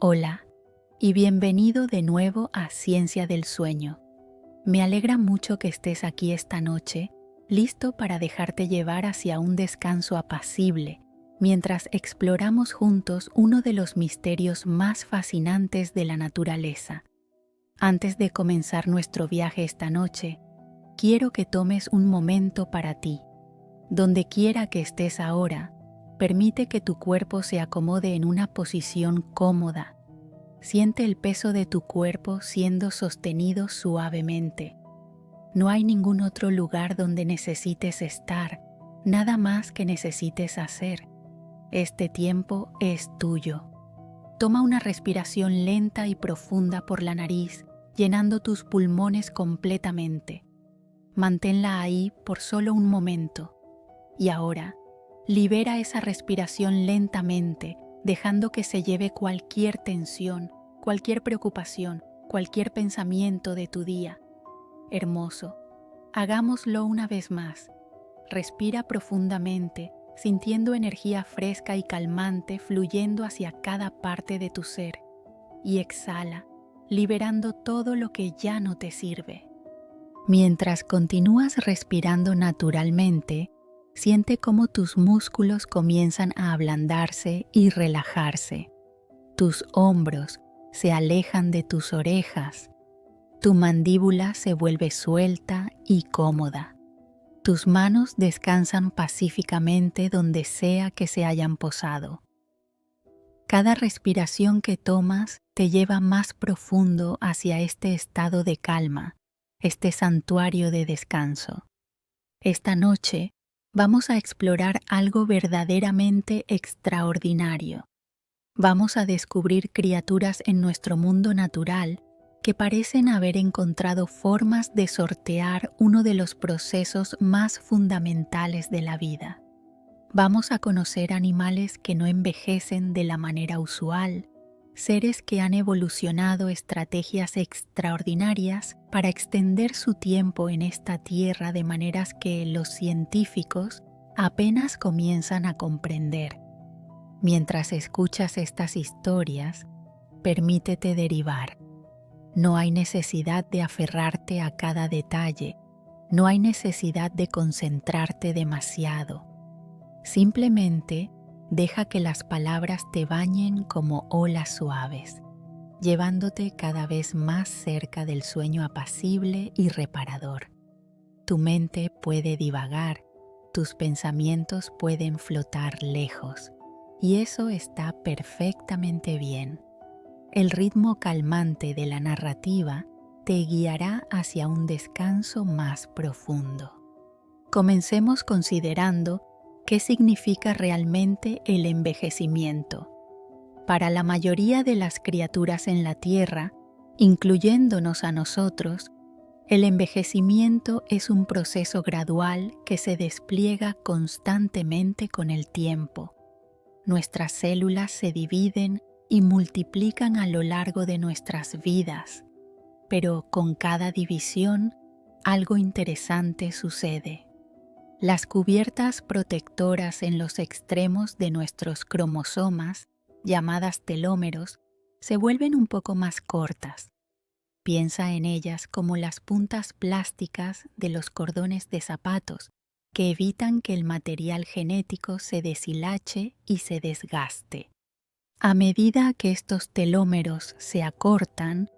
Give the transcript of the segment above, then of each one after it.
Hola y bienvenido de nuevo a Ciencia del Sueño. Me alegra mucho que estés aquí esta noche, listo para dejarte llevar hacia un descanso apacible, mientras exploramos juntos uno de los misterios más fascinantes de la naturaleza. Antes de comenzar nuestro viaje esta noche, quiero que tomes un momento para ti. Donde quiera que estés ahora, permite que tu cuerpo se acomode en una posición cómoda. Siente el peso de tu cuerpo siendo sostenido suavemente. No hay ningún otro lugar donde necesites estar, nada más que necesites hacer. Este tiempo es tuyo. Toma una respiración lenta y profunda por la nariz, llenando tus pulmones completamente. Manténla ahí por solo un momento. Y ahora, libera esa respiración lentamente, dejando que se lleve cualquier tensión, cualquier preocupación, cualquier pensamiento de tu día. Hermoso. Hagámoslo una vez más. Respira profundamente, sintiendo energía fresca y calmante fluyendo hacia cada parte de tu ser. Y exhala, liberando todo lo que ya no te sirve. Mientras continúas respirando naturalmente, siente cómo tus músculos comienzan a ablandarse y relajarse. Tus hombros se alejan de tus orejas. Tu mandíbula se vuelve suelta y cómoda. Tus manos descansan pacíficamente donde sea que se hayan posado. Cada respiración que tomas te lleva más profundo hacia este estado de calma, este santuario de descanso. Esta noche vamos a explorar algo verdaderamente extraordinario. Vamos a descubrir criaturas en nuestro mundo natural que parecen haber encontrado formas de sortear uno de los procesos más fundamentales de la vida. Vamos a conocer animales que no envejecen de la manera usual, seres que han evolucionado estrategias extraordinarias para extender su tiempo en esta tierra de maneras que los científicos apenas comienzan a comprender. Mientras escuchas estas historias, permítete derivar. No hay necesidad de aferrarte a cada detalle, no hay necesidad de concentrarte demasiado. Simplemente deja que las palabras te bañen como olas suaves, llevándote cada vez más cerca del sueño apacible y reparador. Tu mente puede divagar, tus pensamientos pueden flotar lejos, y eso está perfectamente bien. El ritmo calmante de la narrativa te guiará hacia un descanso más profundo. Comencemos considerando ¿qué significa realmente el envejecimiento? Para la mayoría de las criaturas en la Tierra, incluyéndonos a nosotros, el envejecimiento es un proceso gradual que se despliega constantemente con el tiempo. Nuestras células se dividen y multiplican a lo largo de nuestras vidas, pero con cada división, algo interesante sucede. Las cubiertas protectoras en los extremos de nuestros cromosomas, llamadas telómeros, se vuelven un poco más cortas. Piensa en ellas como las puntas plásticas de los cordones de zapatos que evitan que el material genético se deshilache y se desgaste. A medida que estos telómeros se acortan,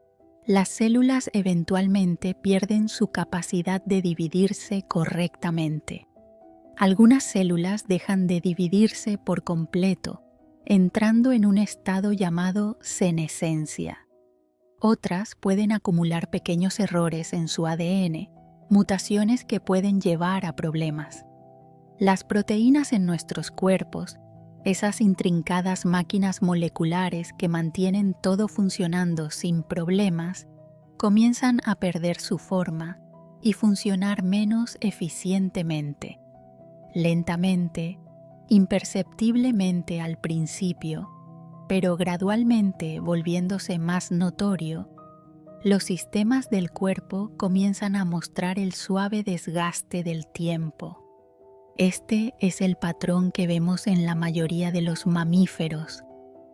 las células eventualmente pierden su capacidad de dividirse correctamente. Algunas células dejan de dividirse por completo, entrando en un estado llamado senescencia. Otras pueden acumular pequeños errores en su ADN, mutaciones que pueden llevar a problemas. Las proteínas en nuestros cuerpos, esas intrincadas máquinas moleculares que mantienen todo funcionando sin problemas, comienzan a perder su forma y funcionar menos eficientemente. Lentamente, imperceptiblemente al principio, pero gradualmente volviéndose más notorio, los sistemas del cuerpo comienzan a mostrar el suave desgaste del tiempo. Este es el patrón que vemos en la mayoría de los mamíferos,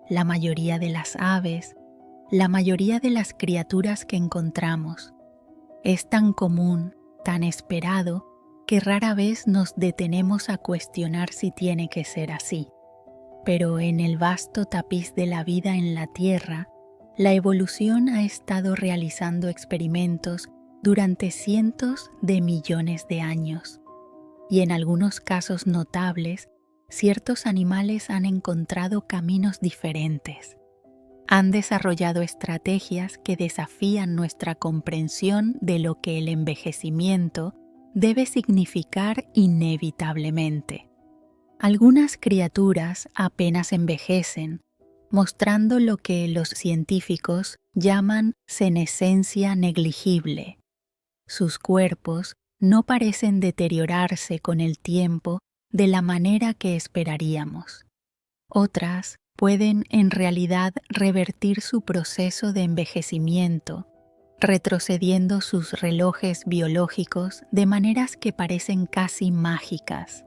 la mayoría de las aves, la mayoría de las criaturas que encontramos. Es tan común, tan esperado, que rara vez nos detenemos a cuestionar si tiene que ser así. Pero en el vasto tapiz de la vida en la Tierra, la evolución ha estado realizando experimentos durante cientos de millones de años. Y en algunos casos notables, ciertos animales han encontrado caminos diferentes. Han desarrollado estrategias que desafían nuestra comprensión de lo que el envejecimiento debe significar inevitablemente. Algunas criaturas apenas envejecen, mostrando lo que los científicos llaman senescencia negligible. Sus cuerpos no parecen deteriorarse con el tiempo de la manera que esperaríamos. Otras pueden en realidad revertir su proceso de envejecimiento, retrocediendo sus relojes biológicos de maneras que parecen casi mágicas.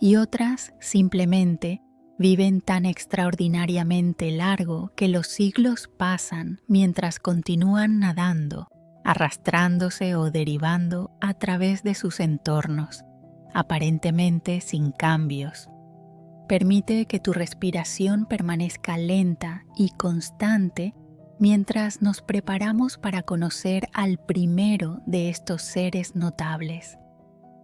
Y otras simplemente viven tan extraordinariamente largo que los siglos pasan mientras continúan nadando, arrastrándose o derivando a través de sus entornos, aparentemente sin cambios. Permite que tu respiración permanezca lenta y constante mientras nos preparamos para conocer al primero de estos seres notables.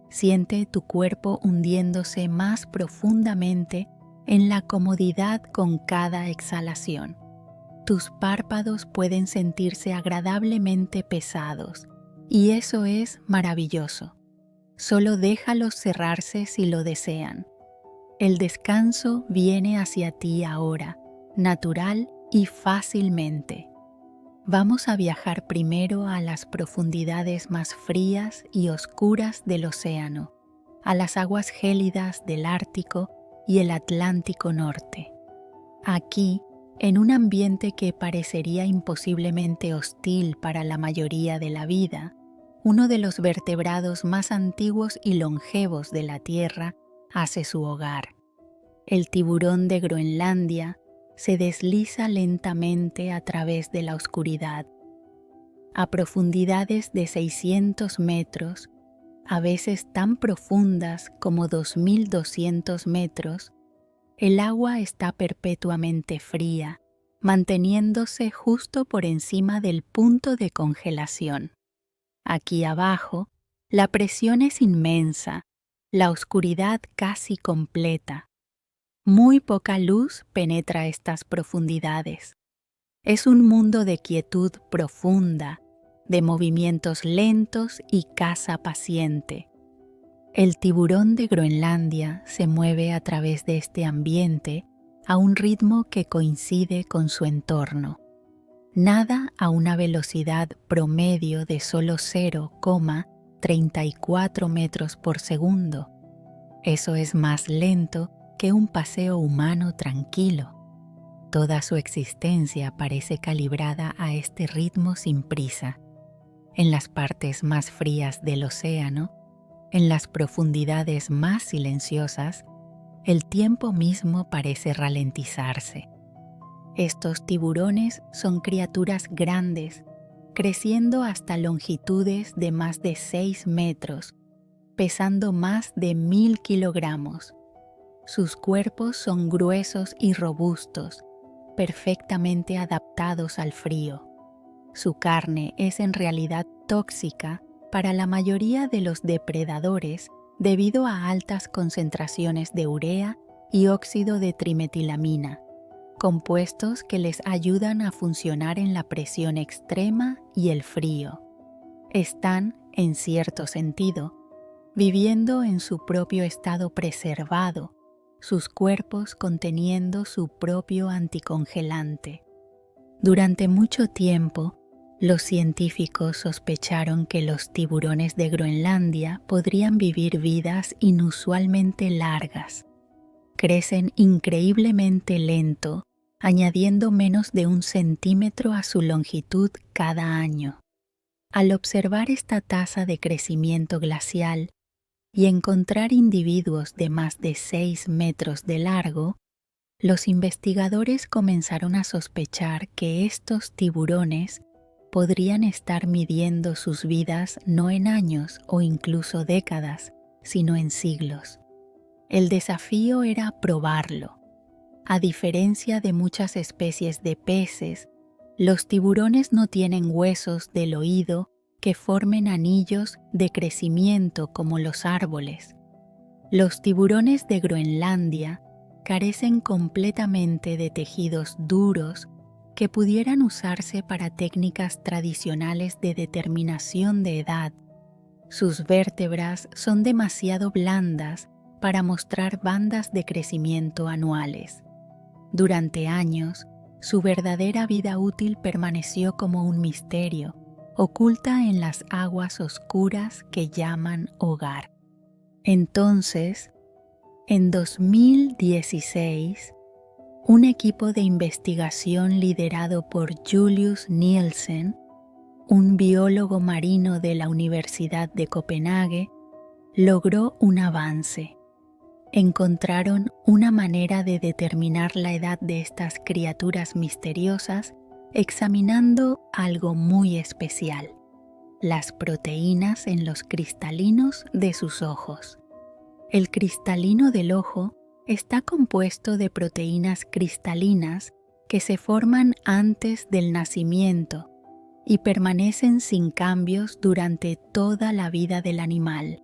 Siente tu cuerpo hundiéndose más profundamente en la comodidad con cada exhalación. Tus párpados pueden sentirse agradablemente pesados, y eso es maravilloso. Solo déjalos cerrarse si lo desean. El descanso viene hacia ti ahora, natural y fácilmente. Vamos a viajar primero a las profundidades más frías y oscuras del océano, a las aguas gélidas del Ártico y el Atlántico Norte. Aquí, en un ambiente que parecería imposiblemente hostil para la mayoría de la vida, uno de los vertebrados más antiguos y longevos de la Tierra hace su hogar. El tiburón de Groenlandia se desliza lentamente a través de la oscuridad. A profundidades de 600 metros, a veces tan profundas como 2200 metros, el agua está perpetuamente fría, manteniéndose justo por encima del punto de congelación. Aquí abajo, la presión es inmensa, la oscuridad casi completa. Muy poca luz penetra estas profundidades. Es un mundo de quietud profunda, de movimientos lentos y caza paciente. El tiburón de Groenlandia se mueve a través de este ambiente a un ritmo que coincide con su entorno. Nada a una velocidad promedio de solo 0,34 metros por segundo. Eso es más lento que un paseo humano tranquilo. Toda su existencia parece calibrada a este ritmo sin prisa. En las partes más frías del océano, en las profundidades más silenciosas, el tiempo mismo parece ralentizarse. Estos tiburones son criaturas grandes, creciendo hasta longitudes de más de 6 metros, pesando más de 1000 kilogramos. Sus cuerpos son gruesos y robustos, perfectamente adaptados al frío. Su carne es en realidad tóxica para la mayoría de los depredadores debido a altas concentraciones de urea y óxido de trimetilamina, compuestos que les ayudan a funcionar en la presión extrema y el frío. Están, en cierto sentido, viviendo en su propio estado preservado, sus cuerpos conteniendo su propio anticongelante. Durante mucho tiempo, los científicos sospecharon que los tiburones de Groenlandia podrían vivir vidas inusualmente largas. Crecen increíblemente lento, añadiendo menos de 1 centímetro a su longitud cada año. Al observar esta tasa de crecimiento glacial y encontrar individuos de más de 6 metros de largo, Los investigadores comenzaron a sospechar que estos tiburones podrían estar midiendo sus vidas no en años o incluso décadas, sino en siglos. El desafío era probarlo. A diferencia de muchas especies de peces, los tiburones no tienen huesos del oído que formen anillos de crecimiento como los árboles. Los tiburones de Groenlandia carecen completamente de tejidos duros que pudieran usarse para técnicas tradicionales de determinación de edad. Sus vértebras son demasiado blandas para mostrar bandas de crecimiento anuales. Durante años, su verdadera vida útil permaneció como un misterio, oculta en las aguas oscuras que llaman hogar. Entonces, en 2016, un equipo de investigación liderado por Julius Nielsen, un biólogo marino de la Universidad de Copenhague, logró un avance. Encontraron una manera de determinar la edad de estas criaturas misteriosas examinando algo muy especial: las proteínas en los cristalinos de sus ojos. El cristalino del ojo está compuesto de proteínas cristalinas que se forman antes del nacimiento y permanecen sin cambios durante toda la vida del animal.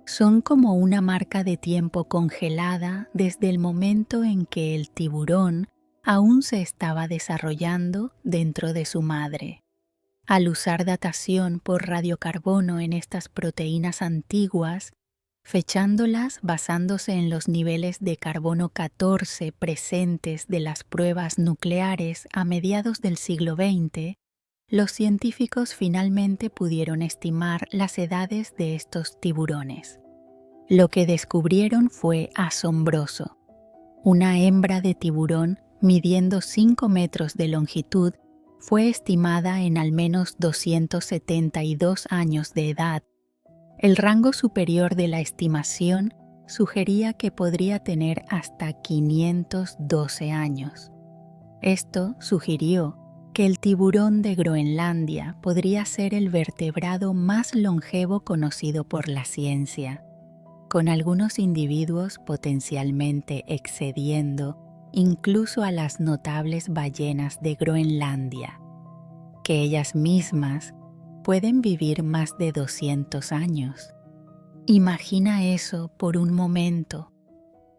Son como una marca de tiempo congelada desde el momento en que el tiburón aún se estaba desarrollando dentro de su madre. Al usar datación por radiocarbono en estas proteínas antiguas, fechándolas basándose en los niveles de carbono 14 presentes de las pruebas nucleares a mediados del siglo XX, los científicos finalmente pudieron estimar las edades de estos tiburones. Lo que descubrieron fue asombroso. Una hembra de tiburón midiendo 5 metros de longitud fue estimada en al menos 272 años de edad. El rango superior de la estimación sugería que podría tener hasta 512 años. Esto sugirió que el tiburón de Groenlandia podría ser el vertebrado más longevo conocido por la ciencia, con algunos individuos potencialmente excediendo incluso a las notables ballenas de Groenlandia, que ellas mismas pueden vivir más de 200 años. Imagina eso por un momento,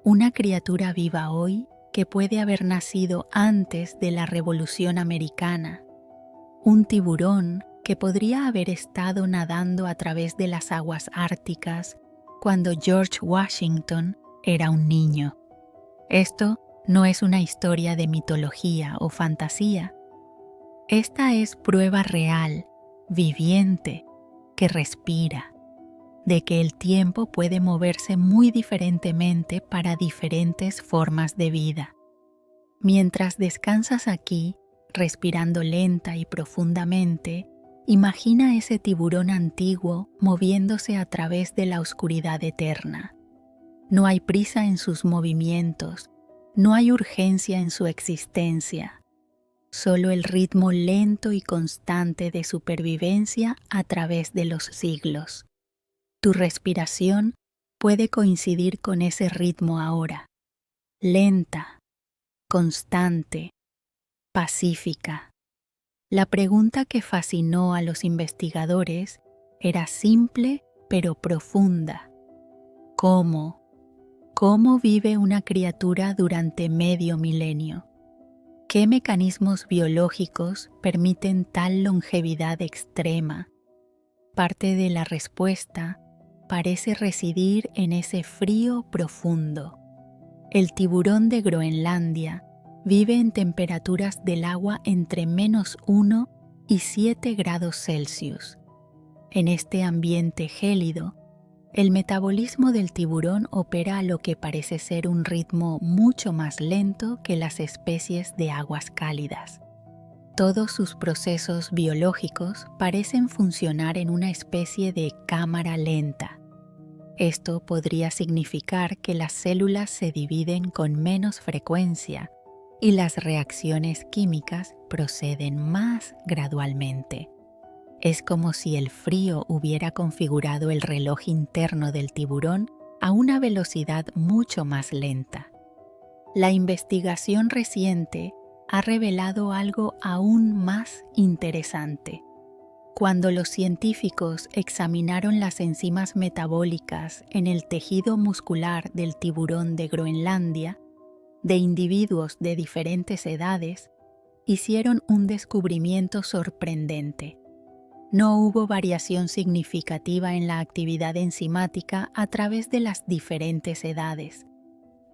una criatura viva hoy que puede haber nacido antes de la Revolución Americana, un tiburón que podría haber estado nadando a través de las aguas árticas cuando George Washington era un niño. Esto no es una historia de mitología o fantasía. Esta es prueba real, viviente, que respira, de que el tiempo puede moverse muy diferentemente para diferentes formas de vida. Mientras descansas aquí, respirando lenta y profundamente, imagina ese tiburón antiguo moviéndose a través de la oscuridad eterna. No hay prisa en sus movimientos, no hay urgencia en su existencia, solo el ritmo lento y constante de supervivencia a través de los siglos. Tu respiración puede coincidir con ese ritmo ahora, lenta, constante, pacífica. La pregunta que fascinó a los investigadores era simple pero profunda. ¿Cómo vive una criatura durante medio milenio? ¿Qué mecanismos biológicos permiten tal longevidad extrema? Parte de la respuesta parece residir en ese frío profundo. El tiburón de Groenlandia vive en temperaturas del agua entre -1 y 7 grados Celsius. En este ambiente gélido, el metabolismo del tiburón opera a lo que parece ser un ritmo mucho más lento que las especies de aguas cálidas. Todos sus procesos biológicos parecen funcionar en una especie de cámara lenta. Esto podría significar que las células se dividen con menos frecuencia y las reacciones químicas proceden más gradualmente. Es como si el frío hubiera configurado el reloj interno del tiburón a una velocidad mucho más lenta. La investigación reciente ha revelado algo aún más interesante. Cuando los científicos examinaron las enzimas metabólicas en el tejido muscular del tiburón de Groenlandia, de individuos de diferentes edades, hicieron un descubrimiento sorprendente. No hubo variación significativa en la actividad enzimática a través de las diferentes edades.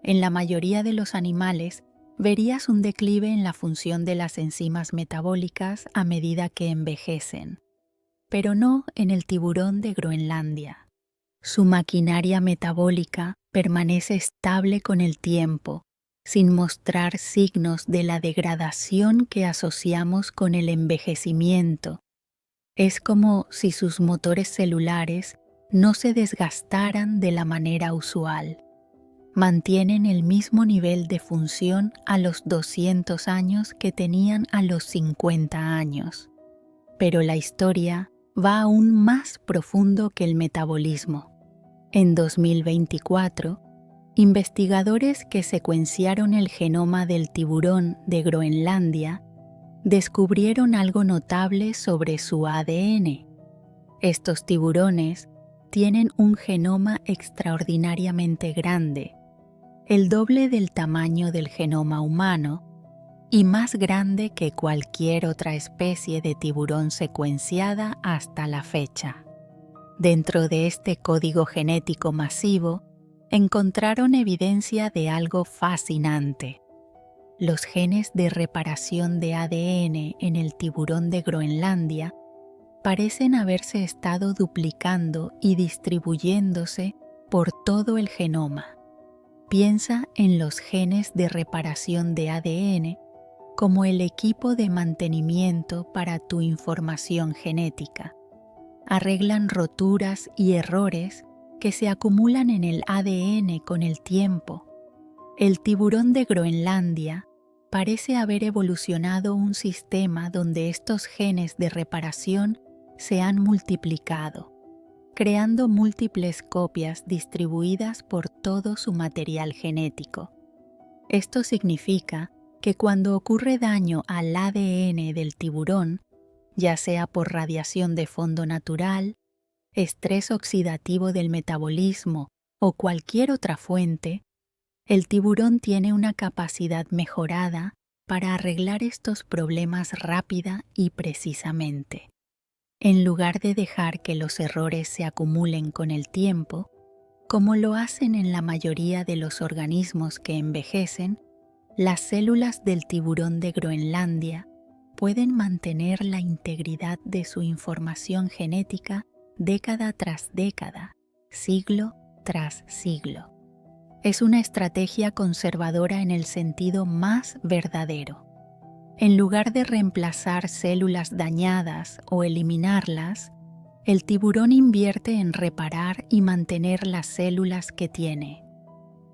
En la mayoría de los animales, verías un declive en la función de las enzimas metabólicas a medida que envejecen, pero no en el tiburón de Groenlandia. Su maquinaria metabólica permanece estable con el tiempo, sin mostrar signos de la degradación que asociamos con el envejecimiento. Es como si sus motores celulares no se desgastaran de la manera usual. Mantienen el mismo nivel de función a los 200 años que tenían a los 50 años. Pero la historia va aún más profundo que el metabolismo. En 2024, investigadores que secuenciaron el genoma del tiburón de Groenlandia descubrieron algo notable sobre su ADN. Estos tiburones tienen un genoma extraordinariamente grande, el doble del tamaño del genoma humano y más grande que cualquier otra especie de tiburón secuenciada hasta la fecha. Dentro de este código genético masivo, encontraron evidencia de algo fascinante. Los genes de reparación de ADN en el tiburón de Groenlandia parecen haberse estado duplicando y distribuyéndose por todo el genoma. Piensa en los genes de reparación de ADN como el equipo de mantenimiento para tu información genética. Arreglan roturas y errores que se acumulan en el ADN con el tiempo. El tiburón de Groenlandia parece haber evolucionado un sistema donde estos genes de reparación se han multiplicado, creando múltiples copias distribuidas por todo su material genético. Esto significa que cuando ocurre daño al ADN del tiburón, ya sea por radiación de fondo natural, estrés oxidativo del metabolismo o cualquier otra fuente, el tiburón tiene una capacidad mejorada para arreglar estos problemas rápida y precisamente. En lugar de dejar que los errores se acumulen con el tiempo, como lo hacen en la mayoría de los organismos que envejecen, las células del tiburón de Groenlandia pueden mantener la integridad de su información genética década tras década, siglo tras siglo. Es una estrategia conservadora en el sentido más verdadero. En lugar de reemplazar células dañadas o eliminarlas, el tiburón invierte en reparar y mantener las células que tiene.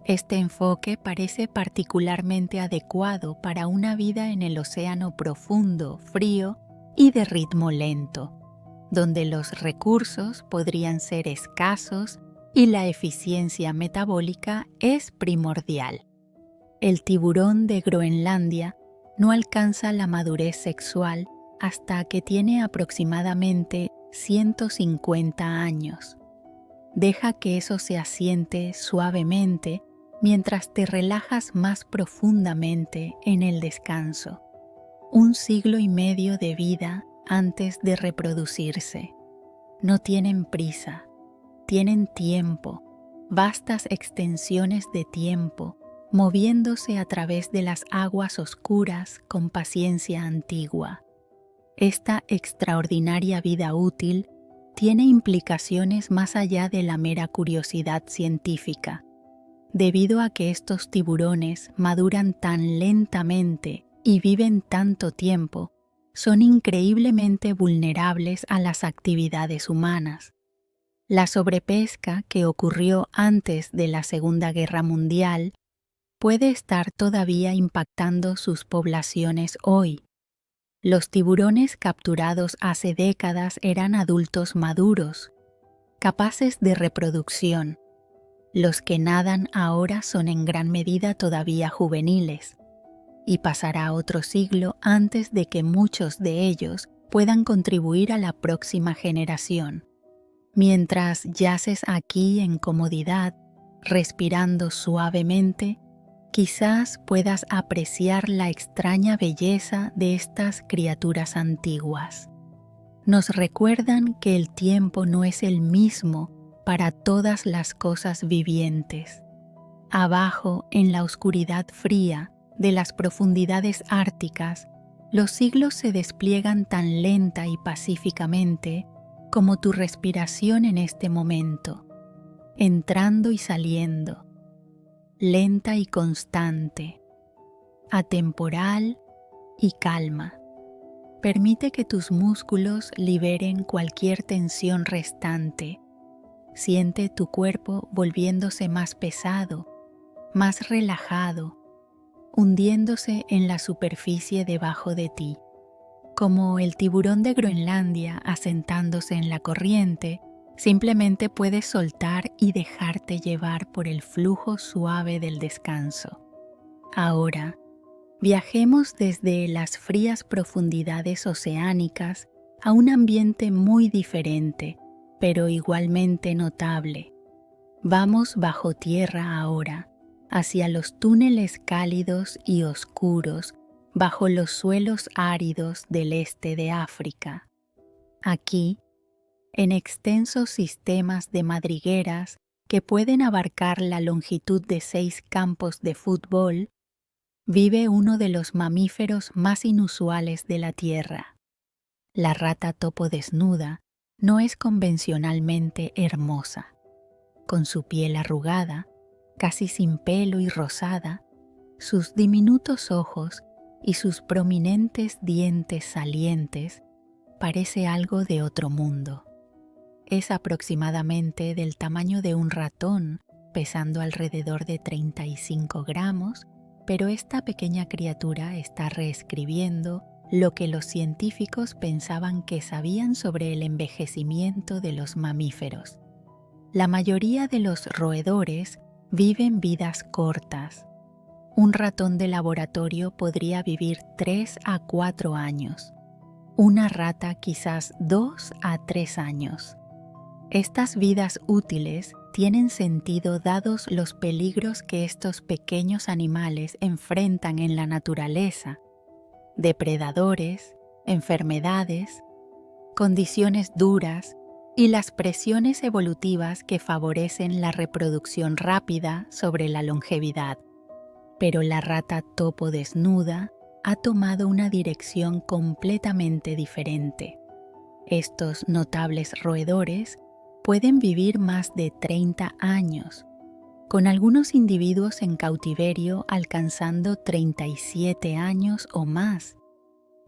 Este enfoque parece particularmente adecuado para una vida en el océano profundo, frío y de ritmo lento, donde los recursos podrían ser escasos y la eficiencia metabólica es primordial. El tiburón de Groenlandia no alcanza la madurez sexual hasta que tiene aproximadamente 150 años. Deja que eso se asiente suavemente mientras te relajas más profundamente en el descanso. 1,5 siglos de vida antes de reproducirse. No tienen prisa, tienen tiempo, vastas extensiones de tiempo, moviéndose a través de las aguas oscuras con paciencia antigua. Esta extraordinaria vida útil tiene implicaciones más allá de la mera curiosidad científica. Debido a que estos tiburones maduran tan lentamente y viven tanto tiempo, son increíblemente vulnerables a las actividades humanas. La sobrepesca que ocurrió antes de la Segunda Guerra Mundial puede estar todavía impactando sus poblaciones hoy. Los tiburones capturados hace décadas eran adultos maduros, capaces de reproducción. Los que nadan ahora son en gran medida todavía juveniles, y pasará otro siglo antes de que muchos de ellos puedan contribuir a la próxima generación. Mientras yaces aquí en comodidad, respirando suavemente, quizás puedas apreciar la extraña belleza de estas criaturas antiguas. Nos recuerdan que el tiempo no es el mismo para todas las cosas vivientes. Abajo, en la oscuridad fría de las profundidades árticas, los siglos se despliegan tan lenta y pacíficamente como tu respiración en este momento, entrando y saliendo, lenta y constante, atemporal y calma. Permite que tus músculos liberen cualquier tensión restante. Siente tu cuerpo volviéndose más pesado, más relajado, hundiéndose en la superficie debajo de ti. Como el tiburón de Groenlandia asentándose en la corriente, simplemente puedes soltar y dejarte llevar por el flujo suave del descanso. Ahora, viajemos desde las frías profundidades oceánicas a un ambiente muy diferente, pero igualmente notable. Vamos bajo tierra ahora, hacia los túneles cálidos y oscuros bajo los suelos áridos del este de África. Aquí, en extensos sistemas de madrigueras que pueden abarcar la longitud de 6 campos de fútbol, vive uno de los mamíferos más inusuales de la Tierra. La rata topo desnuda no es convencionalmente hermosa. Con su piel arrugada, casi sin pelo y rosada, sus diminutos ojos y sus prominentes dientes salientes, parece algo de otro mundo. Es aproximadamente del tamaño de un ratón, pesando alrededor de 35 gramos, pero esta pequeña criatura está reescribiendo lo que los científicos pensaban que sabían sobre el envejecimiento de los mamíferos. La mayoría de los roedores viven vidas cortas. Un ratón de laboratorio podría vivir 3 a 4 años. Una rata quizás 2 a 3 años. Estas vidas útiles tienen sentido dados los peligros que estos pequeños animales enfrentan en la naturaleza: depredadores, enfermedades, condiciones duras y las presiones evolutivas que favorecen la reproducción rápida sobre la longevidad. Pero la rata topo desnuda ha tomado una dirección completamente diferente. Estos notables roedores pueden vivir más de 30 años, con algunos individuos en cautiverio alcanzando 37 años o más.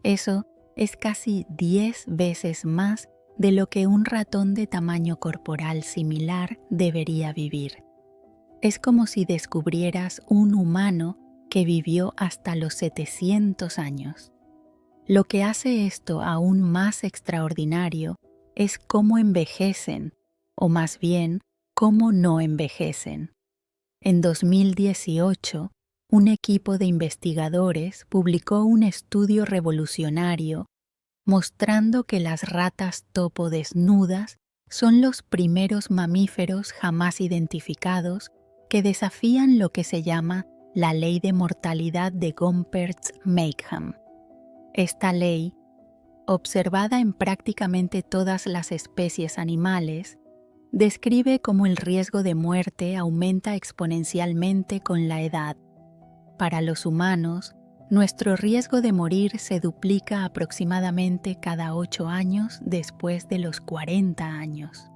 Eso es casi 10 veces más de lo que un ratón de tamaño corporal similar debería vivir. Es como si descubrieras un humano que vivió hasta los 700 años. Lo que hace esto aún más extraordinario es cómo envejecen, o más bien, cómo no envejecen. En 2018, un equipo de investigadores publicó un estudio revolucionario mostrando que las ratas topo desnudas son los primeros mamíferos jamás identificados que desafían lo que se llama la ley de mortalidad de Gompertz-Makeham. Esta ley, observada en prácticamente todas las especies animales, describe cómo el riesgo de muerte aumenta exponencialmente con la edad. Para los humanos, nuestro riesgo de morir se duplica aproximadamente cada 8 años después de los 40 años.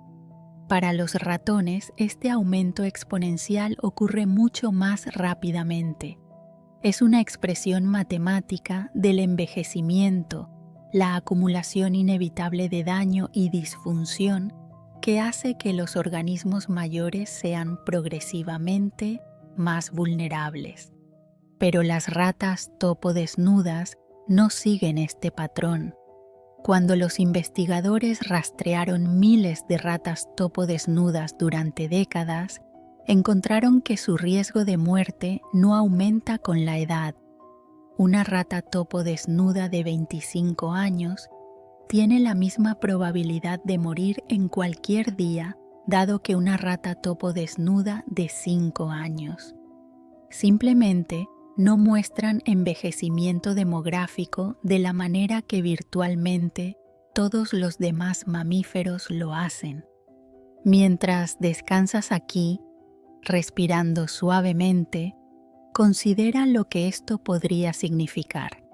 Para los ratones, este aumento exponencial ocurre mucho más rápidamente. Es una expresión matemática del envejecimiento, la acumulación inevitable de daño y disfunción que hace que los organismos mayores sean progresivamente más vulnerables. Pero las ratas topo desnudas no siguen este patrón. Cuando los investigadores rastrearon miles de ratas topo desnudas durante décadas, encontraron que su riesgo de muerte no aumenta con la edad. Una rata topo desnuda de 25 años tiene la misma probabilidad de morir en cualquier día, dado que una rata topo desnuda de 5 años. Simplemente no muestran envejecimiento demográfico de la manera que virtualmente todos los demás mamíferos lo hacen. Mientras descansas aquí, respirando suavemente, considera lo que esto podría significar.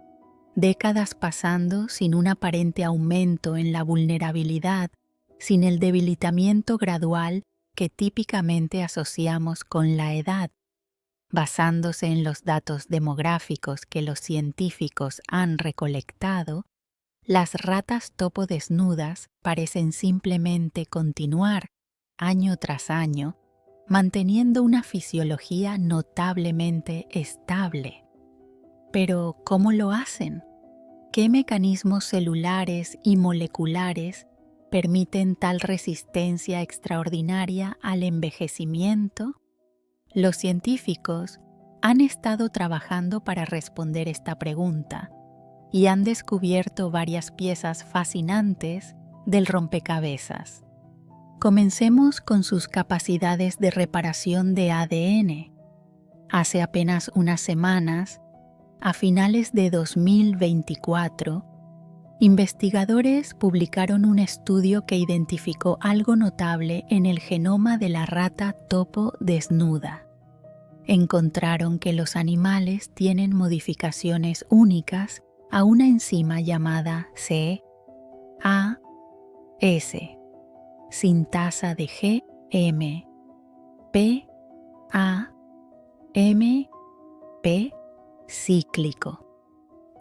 Décadas pasando sin un aparente aumento en la vulnerabilidad, sin el debilitamiento gradual que típicamente asociamos con la edad. Basándose en los datos demográficos que los científicos han recolectado, las ratas topo desnudas parecen simplemente continuar, año tras año, manteniendo una fisiología notablemente estable. Pero, ¿cómo lo hacen? ¿Qué mecanismos celulares y moleculares permiten tal resistencia extraordinaria al envejecimiento? Los científicos han estado trabajando para responder esta pregunta y han descubierto varias piezas fascinantes del rompecabezas. Comencemos con sus capacidades de reparación de ADN. Hace apenas unas semanas, a finales de 2024, investigadores publicaron un estudio que identificó algo notable en el genoma de la rata topo desnuda. Encontraron que los animales tienen modificaciones únicas a una enzima llamada CAS, sintasa de GM, PAMP cíclico.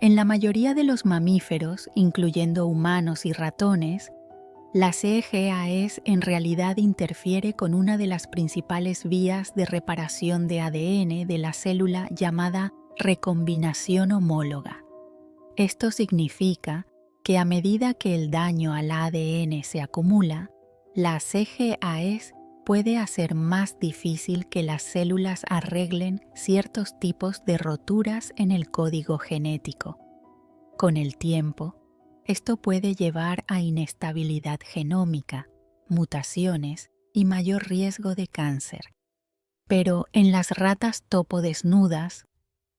En la mayoría de los mamíferos, incluyendo humanos y ratones, la CGAS en realidad interfiere con una de las principales vías de reparación de ADN de la célula llamada recombinación homóloga. Esto significa que a medida que el daño al ADN se acumula, la CGAS puede hacer más difícil que las células arreglen ciertos tipos de roturas en el código genético. Con el tiempo, esto puede llevar a inestabilidad genómica, mutaciones y mayor riesgo de cáncer. Pero en las ratas topo desnudas,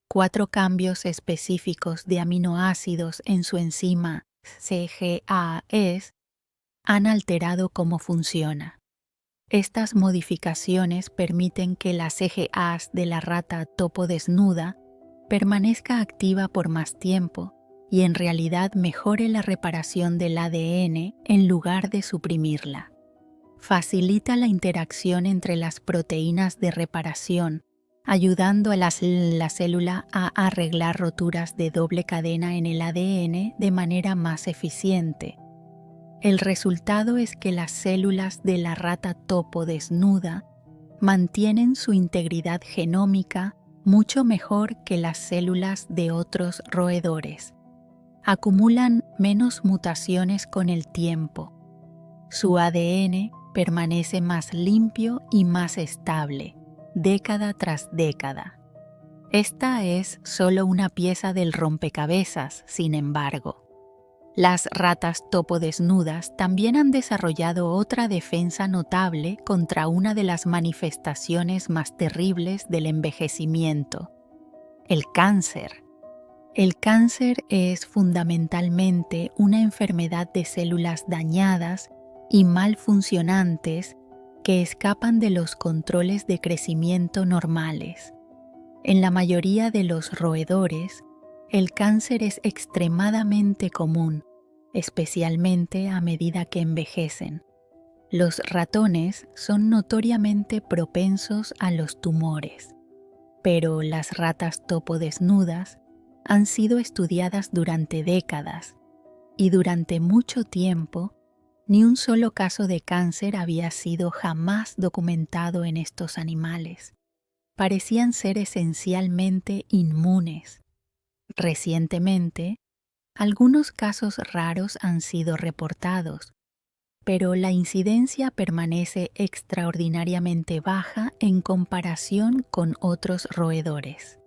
4 cambios específicos de aminoácidos en su enzima CGAS han alterado cómo funciona. Estas modificaciones permiten que la CGAS de la rata topo desnuda permanezca activa por más tiempo y en realidad mejore la reparación del ADN en lugar de suprimirla. Facilita la interacción entre las proteínas de reparación, ayudando a la célula a arreglar roturas de doble cadena en el ADN de manera más eficiente. El resultado es que las células de la rata topo desnuda mantienen su integridad genómica mucho mejor que las células de otros roedores. Acumulan menos mutaciones con el tiempo. Su ADN permanece más limpio y más estable, década tras década. Esta es solo una pieza del rompecabezas, sin embargo. Las ratas topo desnudas también han desarrollado otra defensa notable contra una de las manifestaciones más terribles del envejecimiento: el cáncer. El cáncer es fundamentalmente una enfermedad de células dañadas y mal funcionantes que escapan de los controles de crecimiento normales. En la mayoría de los roedores, el cáncer es extremadamente común, especialmente a medida que envejecen. Los ratones son notoriamente propensos a los tumores, pero las ratas topo desnudas han sido estudiadas durante décadas y durante mucho tiempo Ni un solo caso de cáncer había sido jamás documentado en estos animales. Parecían ser esencialmente inmunes. Recientemente, algunos casos raros han sido reportados, pero la incidencia permanece extraordinariamente baja en comparación con otros roedores.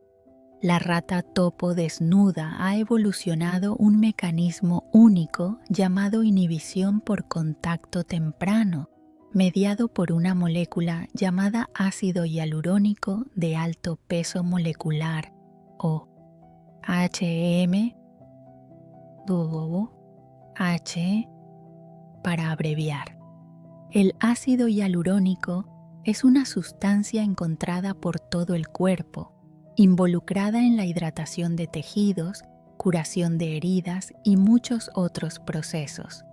La rata topo desnuda ha evolucionado un mecanismo único llamado inhibición por contacto temprano, mediado por una molécula llamada ácido hialurónico de alto peso molecular, o HEM, H para abreviar. El ácido hialurónico es una sustancia encontrada por todo el cuerpo, involucrada en la hidratación de tejidos, curación de heridas y muchos otros procesos.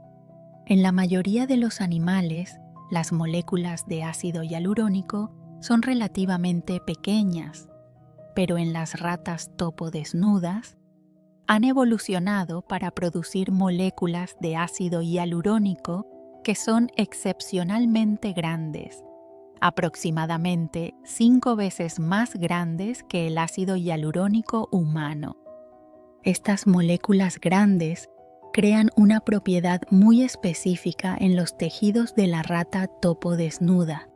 En la mayoría de los animales, las moléculas de ácido hialurónico son relativamente pequeñas, pero en las ratas topo desnudas, han evolucionado para producir moléculas de ácido hialurónico que son excepcionalmente grandes, aproximadamente 5 veces más grandes que el ácido hialurónico humano. Estas moléculas grandes crean una propiedad muy específica en los tejidos de la rata topo desnuda.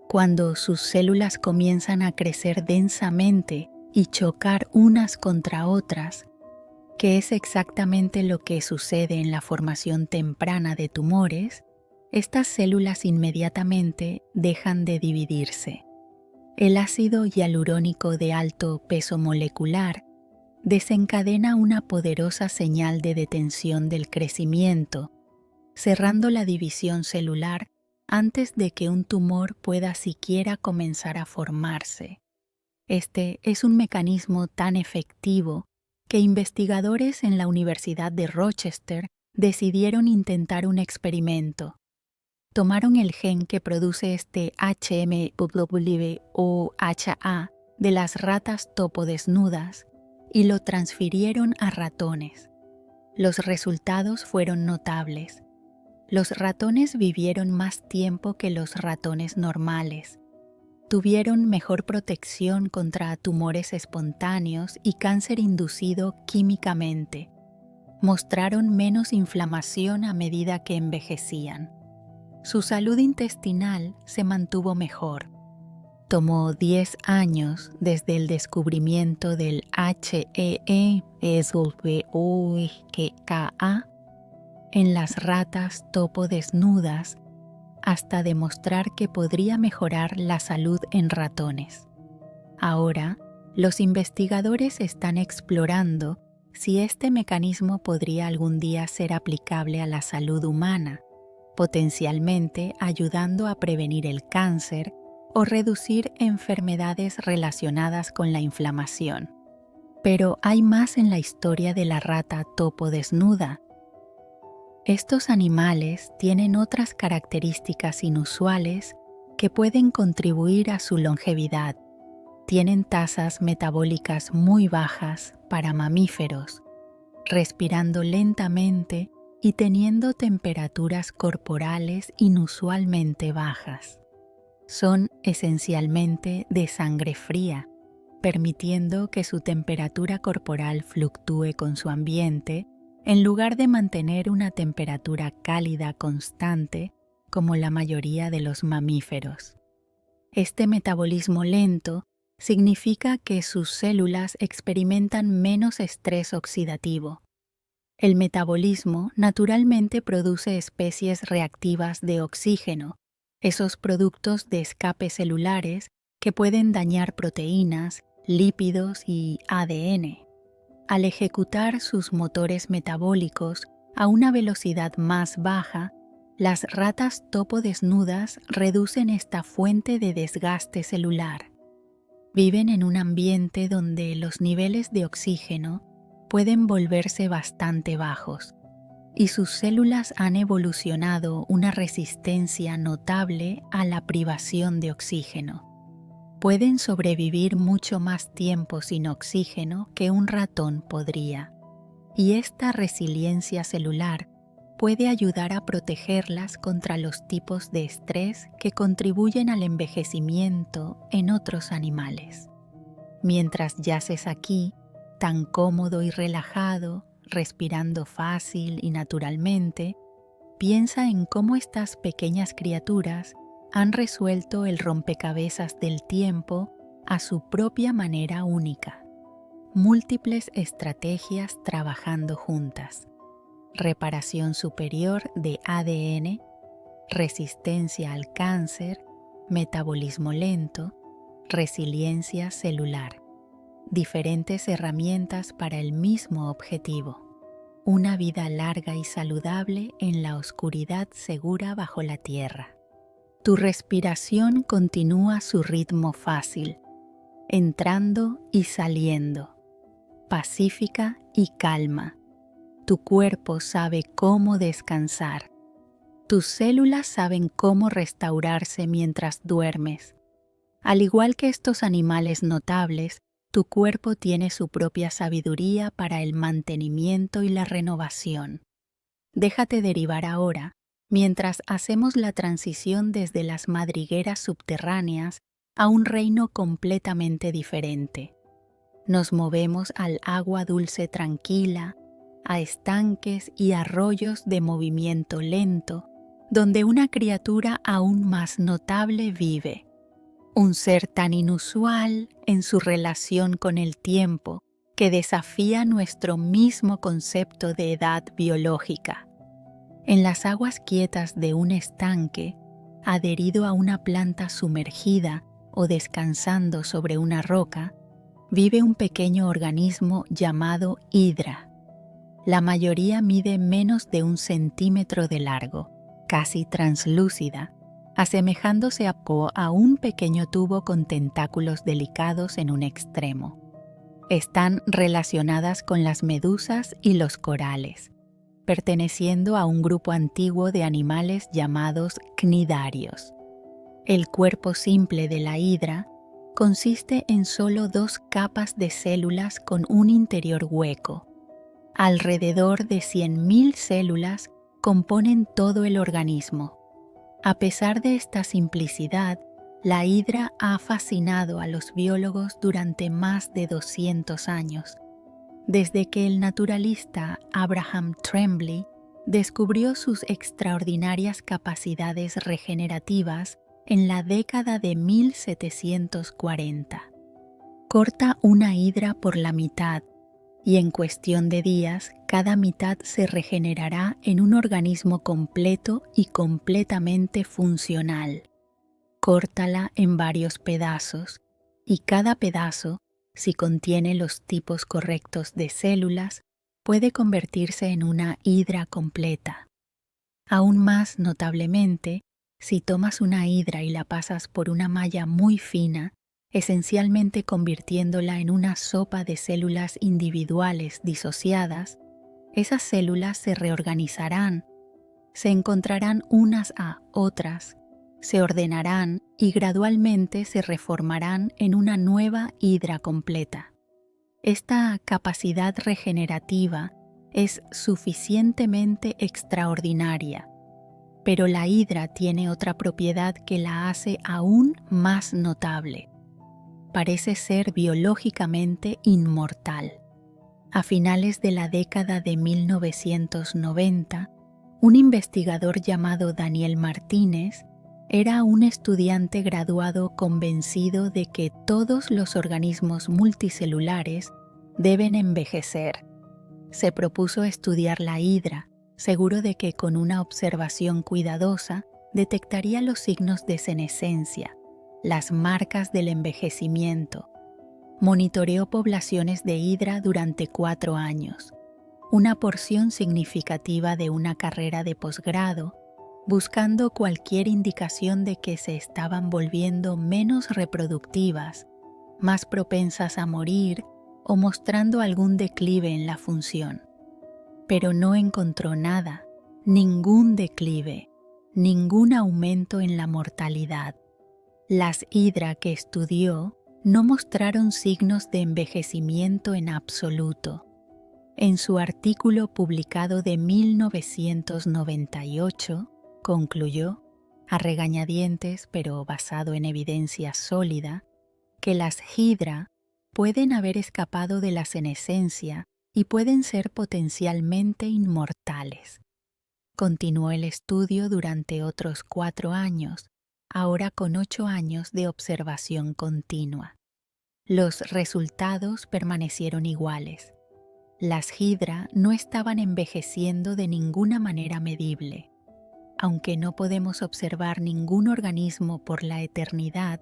Cuando sus células comienzan a crecer densamente y chocar unas contra otras, que es exactamente lo que sucede en la formación temprana de tumores, estas células inmediatamente dejan de dividirse. El ácido hialurónico de alto peso molecular desencadena una poderosa señal de detención del crecimiento, cerrando la división celular antes de que un tumor pueda siquiera comenzar a formarse. Este es un mecanismo tan efectivo que investigadores en la Universidad de Rochester decidieron intentar un experimento. Tomaron el gen que produce este HMWV o HA de las ratas topo desnudas y lo transfirieron a ratones. Los resultados fueron notables. Los ratones vivieron más tiempo que los ratones normales. Tuvieron mejor protección contra tumores espontáneos y cáncer inducido químicamente. Mostraron menos inflamación a medida que envejecían. Su salud intestinal se mantuvo mejor. Tomó 10 años desde el descubrimiento del HEESOLVOIKA en las ratas topo desnudas hasta demostrar que podría mejorar la salud en ratones. Ahora, los investigadores están explorando si este mecanismo podría algún día ser aplicable a la salud humana, potencialmente ayudando a prevenir el cáncer o reducir enfermedades relacionadas con la inflamación. Pero hay más en la historia de la rata topo desnuda. Estos animales tienen otras características inusuales que pueden contribuir a su longevidad. Tienen tasas metabólicas muy bajas para mamíferos, respirando lentamente y teniendo temperaturas corporales inusualmente bajas. Son esencialmente de sangre fría, permitiendo que su temperatura corporal fluctúe con su ambiente en lugar de mantener una temperatura cálida constante como la mayoría de los mamíferos. Este metabolismo lento significa que sus células experimentan menos estrés oxidativo. El metabolismo naturalmente produce especies reactivas de oxígeno, esos productos de escape celulares que pueden dañar proteínas, lípidos y ADN. Al ejecutar sus motores metabólicos a una velocidad más baja, las ratas topo desnudas reducen esta fuente de desgaste celular. Viven en un ambiente donde los niveles de oxígeno pueden volverse bastante bajos, y sus células han evolucionado una resistencia notable a la privación de oxígeno. Pueden sobrevivir mucho más tiempo sin oxígeno que un ratón podría, y esta resiliencia celular puede ayudar a protegerlas contra los tipos de estrés que contribuyen al envejecimiento en otros animales. Mientras yaces aquí, tan cómodo y relajado, respirando fácil y naturalmente, piensa en cómo estas pequeñas criaturas han resuelto el rompecabezas del tiempo a su propia manera única. Múltiples estrategias trabajando juntas. Reparación superior de ADN, resistencia al cáncer, metabolismo lento, resiliencia celular. Diferentes herramientas para el mismo objetivo. Una vida larga y saludable en la oscuridad segura bajo la tierra. Tu respiración continúa su ritmo fácil, entrando y saliendo, pacífica y calma. Tu cuerpo sabe cómo descansar. Tus células saben cómo restaurarse mientras duermes. Al igual que estos animales notables, tu cuerpo tiene su propia sabiduría para el mantenimiento y la renovación. Déjate derivar ahora, mientras hacemos la transición desde las madrigueras subterráneas a un reino completamente diferente. Nos movemos al agua dulce tranquila, a estanques y arroyos de movimiento lento, donde una criatura aún más notable vive. Un ser tan inusual en su relación con el tiempo que desafía nuestro mismo concepto de edad biológica. En las aguas quietas de un estanque, adherido a una planta sumergida o descansando sobre una roca, vive un pequeño organismo llamado hidra. La mayoría mide menos de 1 centímetro de largo, casi translúcida, asemejándose a un pequeño tubo con tentáculos delicados en un extremo. Están relacionadas con las medusas y los corales, perteneciendo a un grupo antiguo de animales llamados cnidarios. El cuerpo simple de la hidra consiste en solo 2 capas de células con un interior hueco. Alrededor de 100.000 células componen todo el organismo. A pesar de esta simplicidad, la hidra ha fascinado a los biólogos durante más de 200 años, desde que el naturalista Abraham Tremblay descubrió sus extraordinarias capacidades regenerativas en la década de 1740. Corta una hidra por la mitad y en cuestión de días cada mitad se regenerará en un organismo completo y completamente funcional. Córtala en varios pedazos y cada pedazo, si contiene los tipos correctos de células, puede convertirse en una hidra completa. Aún más notablemente, si tomas una hidra y la pasas por una malla muy fina, esencialmente convirtiéndola en una sopa de células individuales disociadas, esas células se reorganizarán, se encontrarán unas a otras, se ordenarán y gradualmente se reformarán en una nueva hidra completa. Esta capacidad regenerativa es suficientemente extraordinaria, pero la hidra tiene otra propiedad que la hace aún más notable. Parece ser biológicamente inmortal. A finales de la década de 1990, un investigador llamado Daniel Martínez era un estudiante graduado convencido de que todos los organismos multicelulares deben envejecer. Se propuso estudiar la hidra, seguro de que con una observación cuidadosa detectaría los signos de senescencia, las marcas del envejecimiento. Monitoreó poblaciones de hidra durante 4 años, una porción significativa de una carrera de posgrado, buscando cualquier indicación de que se estaban volviendo menos reproductivas, más propensas a morir o mostrando algún declive en la función. Pero no encontró nada, ningún declive, ningún aumento en la mortalidad. Las hidra que estudió no mostraron signos de envejecimiento en absoluto. En su artículo publicado de 1998, concluyó, a regañadientes pero basado en evidencia sólida, que las Hydra pueden haber escapado de la senescencia y pueden ser potencialmente inmortales. Continuó el estudio durante otros 4 años, ahora con 8 años de observación continua. Los resultados permanecieron iguales. Las Hydra no estaban envejeciendo de ninguna manera medible. Aunque no podemos observar ningún organismo por la eternidad,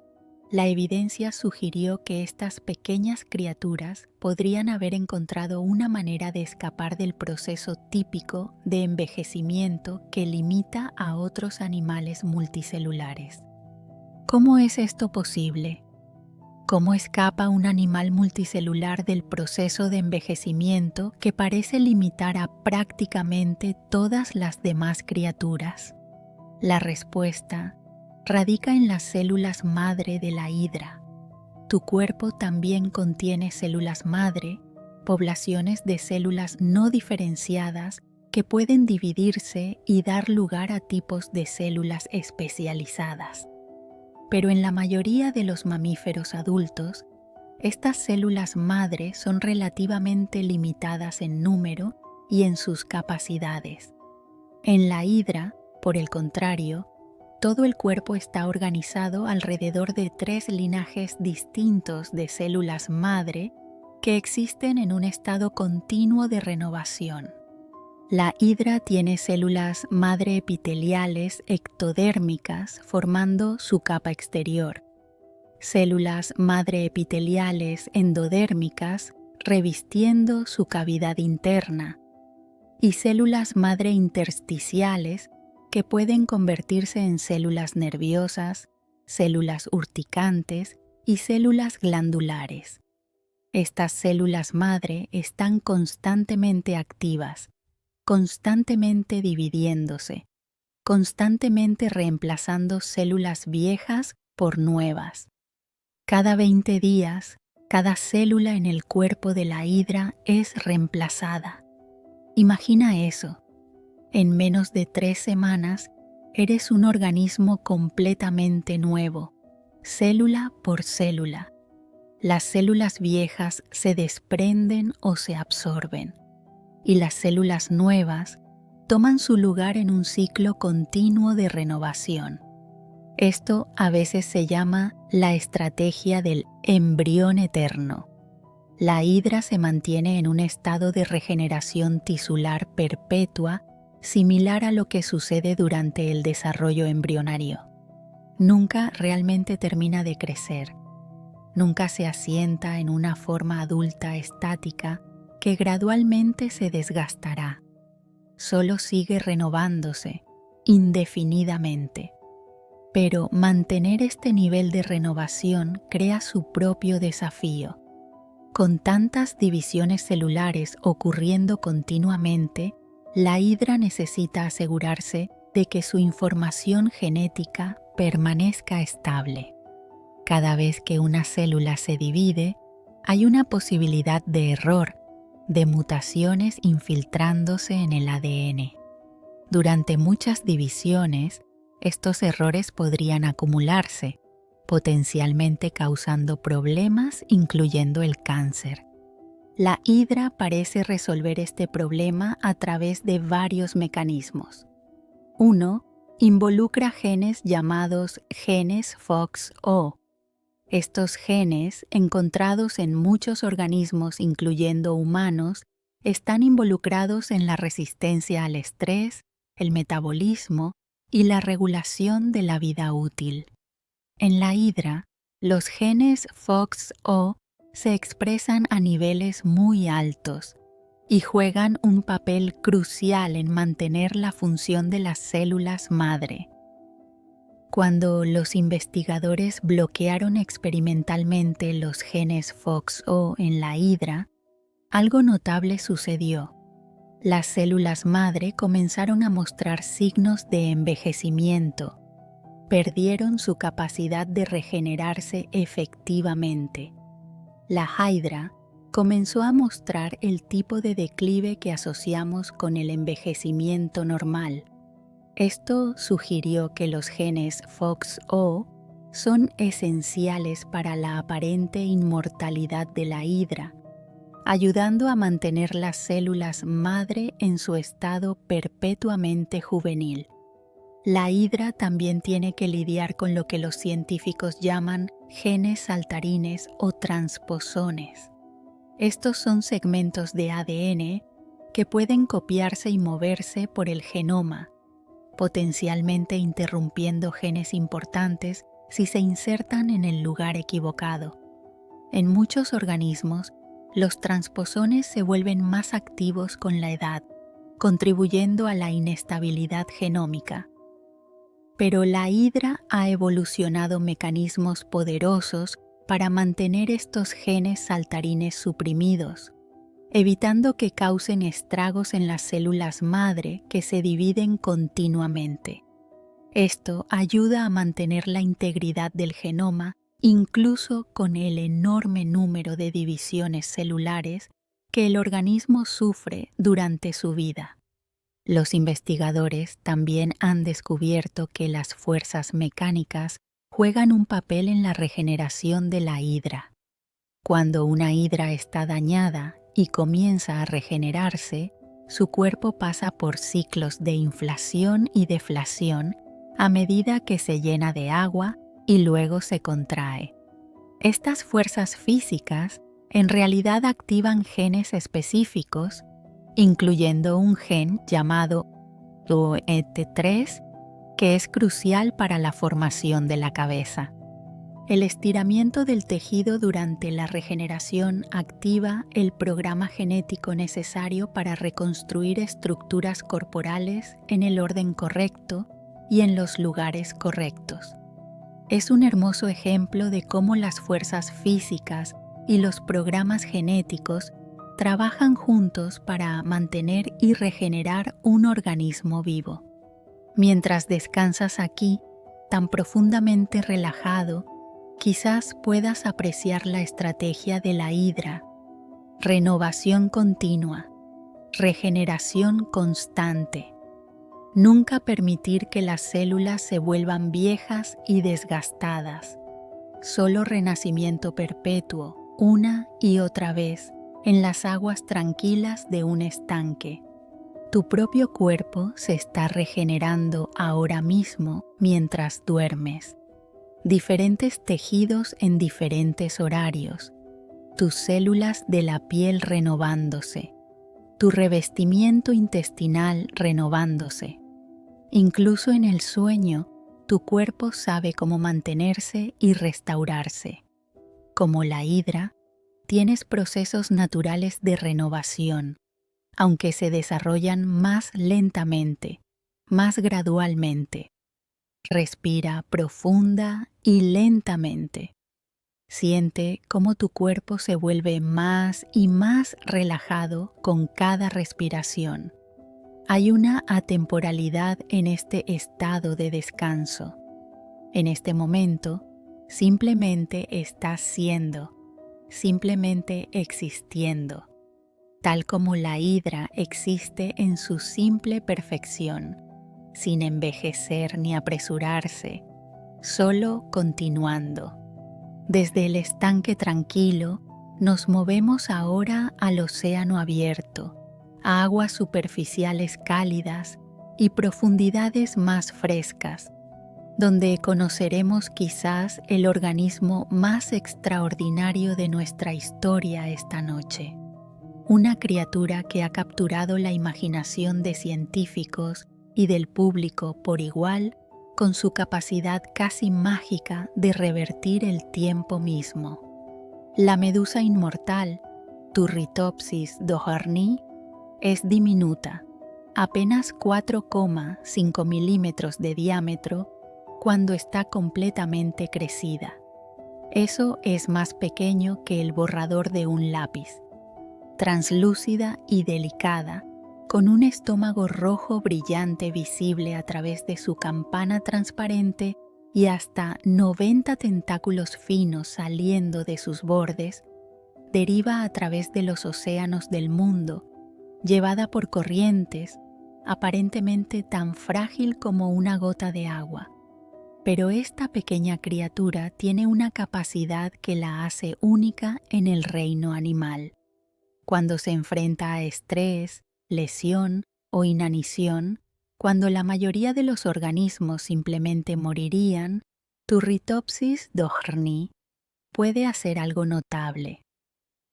la evidencia sugirió que estas pequeñas criaturas podrían haber encontrado una manera de escapar del proceso típico de envejecimiento que limita a otros animales multicelulares. ¿Cómo es esto posible? ¿Cómo escapa un animal multicelular del proceso de envejecimiento que parece limitar a prácticamente todas las demás criaturas? La respuesta radica en las células madre de la hidra. Tu cuerpo también contiene células madre, poblaciones de células no diferenciadas que pueden dividirse y dar lugar a tipos de células especializadas. Pero en la mayoría de los mamíferos adultos, estas células madre son relativamente limitadas en número y en sus capacidades. En la hidra, por el contrario, todo el cuerpo está organizado alrededor de 3 linajes distintos de células madre que existen en un estado continuo de renovación. La hidra tiene células madre epiteliales ectodérmicas formando su capa exterior, células madre epiteliales endodérmicas revistiendo su cavidad interna y células madre intersticiales que pueden convertirse en células nerviosas, células urticantes y células glandulares. Estas células madre están constantemente activas, constantemente dividiéndose, constantemente reemplazando células viejas por nuevas. Cada 20 días, cada célula en el cuerpo de la hidra es reemplazada. Imagina eso. En menos de 3 semanas, eres un organismo completamente nuevo, célula por célula. Las células viejas se desprenden o se absorben, y las células nuevas toman su lugar en un ciclo continuo de renovación. Esto a veces se llama la estrategia del embrión eterno. La hidra se mantiene en un estado de regeneración tisular perpetua similar a lo que sucede durante el desarrollo embrionario. Nunca realmente termina de crecer. Nunca se asienta en una forma adulta estática que gradualmente se desgastará. Solo sigue renovándose indefinidamente. Pero mantener este nivel de renovación crea su propio desafío. Con tantas divisiones celulares ocurriendo continuamente, la hidra necesita asegurarse de que su información genética permanezca estable. Cada vez que una célula se divide, hay una posibilidad de error, de mutaciones infiltrándose en el ADN. Durante muchas divisiones, estos errores podrían acumularse, potencialmente causando problemas, incluyendo el cáncer. La hidra parece resolver este problema a través de varios mecanismos. 1. Involucra genes llamados genes FOXO. Estos genes, encontrados en muchos organismos incluyendo humanos, están involucrados en la resistencia al estrés, el metabolismo y la regulación de la vida útil. En la hidra, los genes FOXO se expresan a niveles muy altos y juegan un papel crucial en mantener la función de las células madre. Cuando los investigadores bloquearon experimentalmente los genes FOXO en la hidra, algo notable sucedió. Las células madre comenzaron a mostrar signos de envejecimiento. Perdieron su capacidad de regenerarse efectivamente. La hidra comenzó a mostrar el tipo de declive que asociamos con el envejecimiento normal. Esto sugirió que los genes FOXO son esenciales para la aparente inmortalidad de la hidra, ayudando a mantener las células madre en su estado perpetuamente juvenil. La hidra también tiene que lidiar con lo que los científicos llaman genes saltarines o transposones. Estos son segmentos de ADN que pueden copiarse y moverse por el genoma, potencialmente interrumpiendo genes importantes si se insertan en el lugar equivocado. En muchos organismos, los transposones se vuelven más activos con la edad, contribuyendo a la inestabilidad genómica. Pero la hidra ha evolucionado mecanismos poderosos para mantener estos genes saltarines suprimidos, evitando que causen estragos en las células madre que se dividen continuamente. Esto ayuda a mantener la integridad del genoma incluso con el enorme número de divisiones celulares que el organismo sufre durante su vida. Los investigadores también han descubierto que las fuerzas mecánicas juegan un papel en la regeneración de la hidra. Cuando una hidra está dañada y comienza a regenerarse, su cuerpo pasa por ciclos de inflación y deflación a medida que se llena de agua y luego se contrae. Estas fuerzas físicas en realidad activan genes específicos, incluyendo un gen llamado DOET3, que es crucial para la formación de la cabeza. El estiramiento del tejido durante la regeneración activa el programa genético necesario para reconstruir estructuras corporales en el orden correcto y en los lugares correctos. Es un hermoso ejemplo de cómo las fuerzas físicas y los programas genéticos trabajan juntos para mantener y regenerar un organismo vivo. Mientras descansas aquí, tan profundamente relajado, quizás puedas apreciar la estrategia de la hidra: renovación continua, regeneración constante. Nunca permitir que las células se vuelvan viejas y desgastadas. Solo renacimiento perpetuo, una y otra vez, en las aguas tranquilas de un estanque. Tu propio cuerpo se está regenerando ahora mismo mientras duermes. Diferentes tejidos en diferentes horarios, tus células de la piel renovándose, tu revestimiento intestinal renovándose. Incluso en el sueño, tu cuerpo sabe cómo mantenerse y restaurarse. Como la hidra, tienes procesos naturales de renovación, aunque se desarrollan más lentamente, más gradualmente. Respira profunda y lentamente. Siente cómo tu cuerpo se vuelve más y más relajado con cada respiración. Hay una atemporalidad en este estado de descanso. En este momento, simplemente estás siendo, simplemente existiendo, tal como la hidra existe en su simple perfección, sin envejecer ni apresurarse, solo continuando. Desde el estanque tranquilo, nos movemos ahora al océano abierto, a aguas superficiales cálidas y profundidades más frescas, donde conoceremos quizás el organismo más extraordinario de nuestra historia esta noche. Una criatura que ha capturado la imaginación de científicos y del público por igual, con su capacidad casi mágica de revertir el tiempo mismo. La medusa inmortal, Turritopsis doharnii, es diminuta, apenas 4,5 milímetros de diámetro cuando está completamente crecida. Eso es más pequeño que el borrador de un lápiz. Translúcida y delicada, con un estómago rojo brillante visible a través de su campana transparente y hasta 90 tentáculos finos saliendo de sus bordes, deriva a través de los océanos del mundo, llevada por corrientes, aparentemente tan frágil como una gota de agua. Pero esta pequeña criatura tiene una capacidad que la hace única en el reino animal. Cuando se enfrenta a estrés, lesión o inanición, cuando la mayoría de los organismos simplemente morirían, Turritopsis dohrni puede hacer algo notable.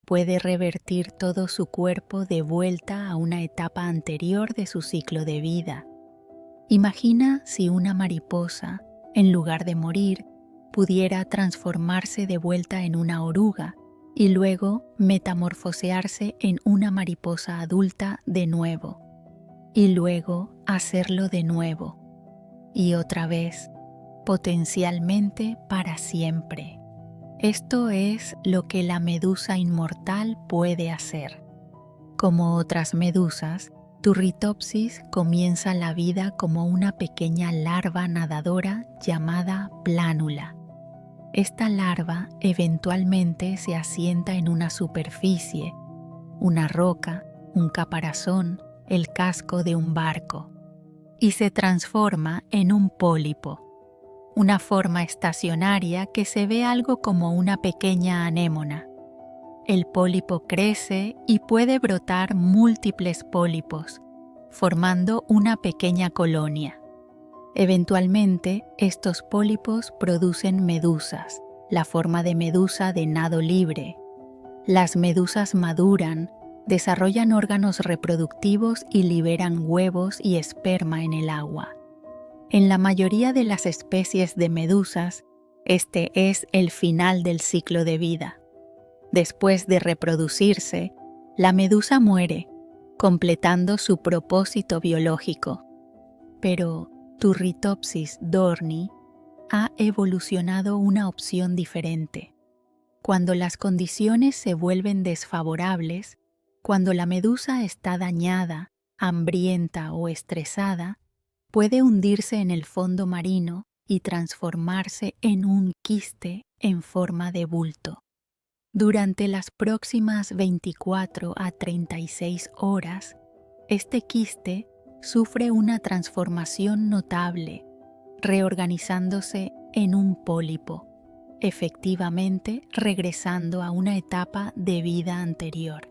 Puede revertir todo su cuerpo de vuelta a una etapa anterior de su ciclo de vida. Imagina si una mariposa, en lugar de morir, pudiera transformarse de vuelta en una oruga y luego metamorfosearse en una mariposa adulta de nuevo, y luego hacerlo de nuevo, y otra vez, potencialmente para siempre. Esto es lo que la medusa inmortal puede hacer. Como otras medusas, Turritopsis comienza la vida como una pequeña larva nadadora llamada plánula. Esta larva eventualmente se asienta en una superficie, una roca, un caparazón, el casco de un barco, y se transforma en un pólipo, una forma estacionaria que se ve algo como una pequeña anémona. El pólipo crece y puede brotar múltiples pólipos, formando una pequeña colonia. Eventualmente, estos pólipos producen medusas, la forma de medusa de nado libre. Las medusas maduran, desarrollan órganos reproductivos y liberan huevos y esperma en el agua. En la mayoría de las especies de medusas, este es el final del ciclo de vida. Después de reproducirse, la medusa muere, completando su propósito biológico. Pero Turritopsis dohrni ha evolucionado una opción diferente. Cuando las condiciones se vuelven desfavorables, cuando la medusa está dañada, hambrienta o estresada, puede hundirse en el fondo marino y transformarse en un quiste en forma de bulto. Durante las próximas 24 a 36 horas, este quiste sufre una transformación notable, reorganizándose en un pólipo, efectivamente regresando a una etapa de vida anterior.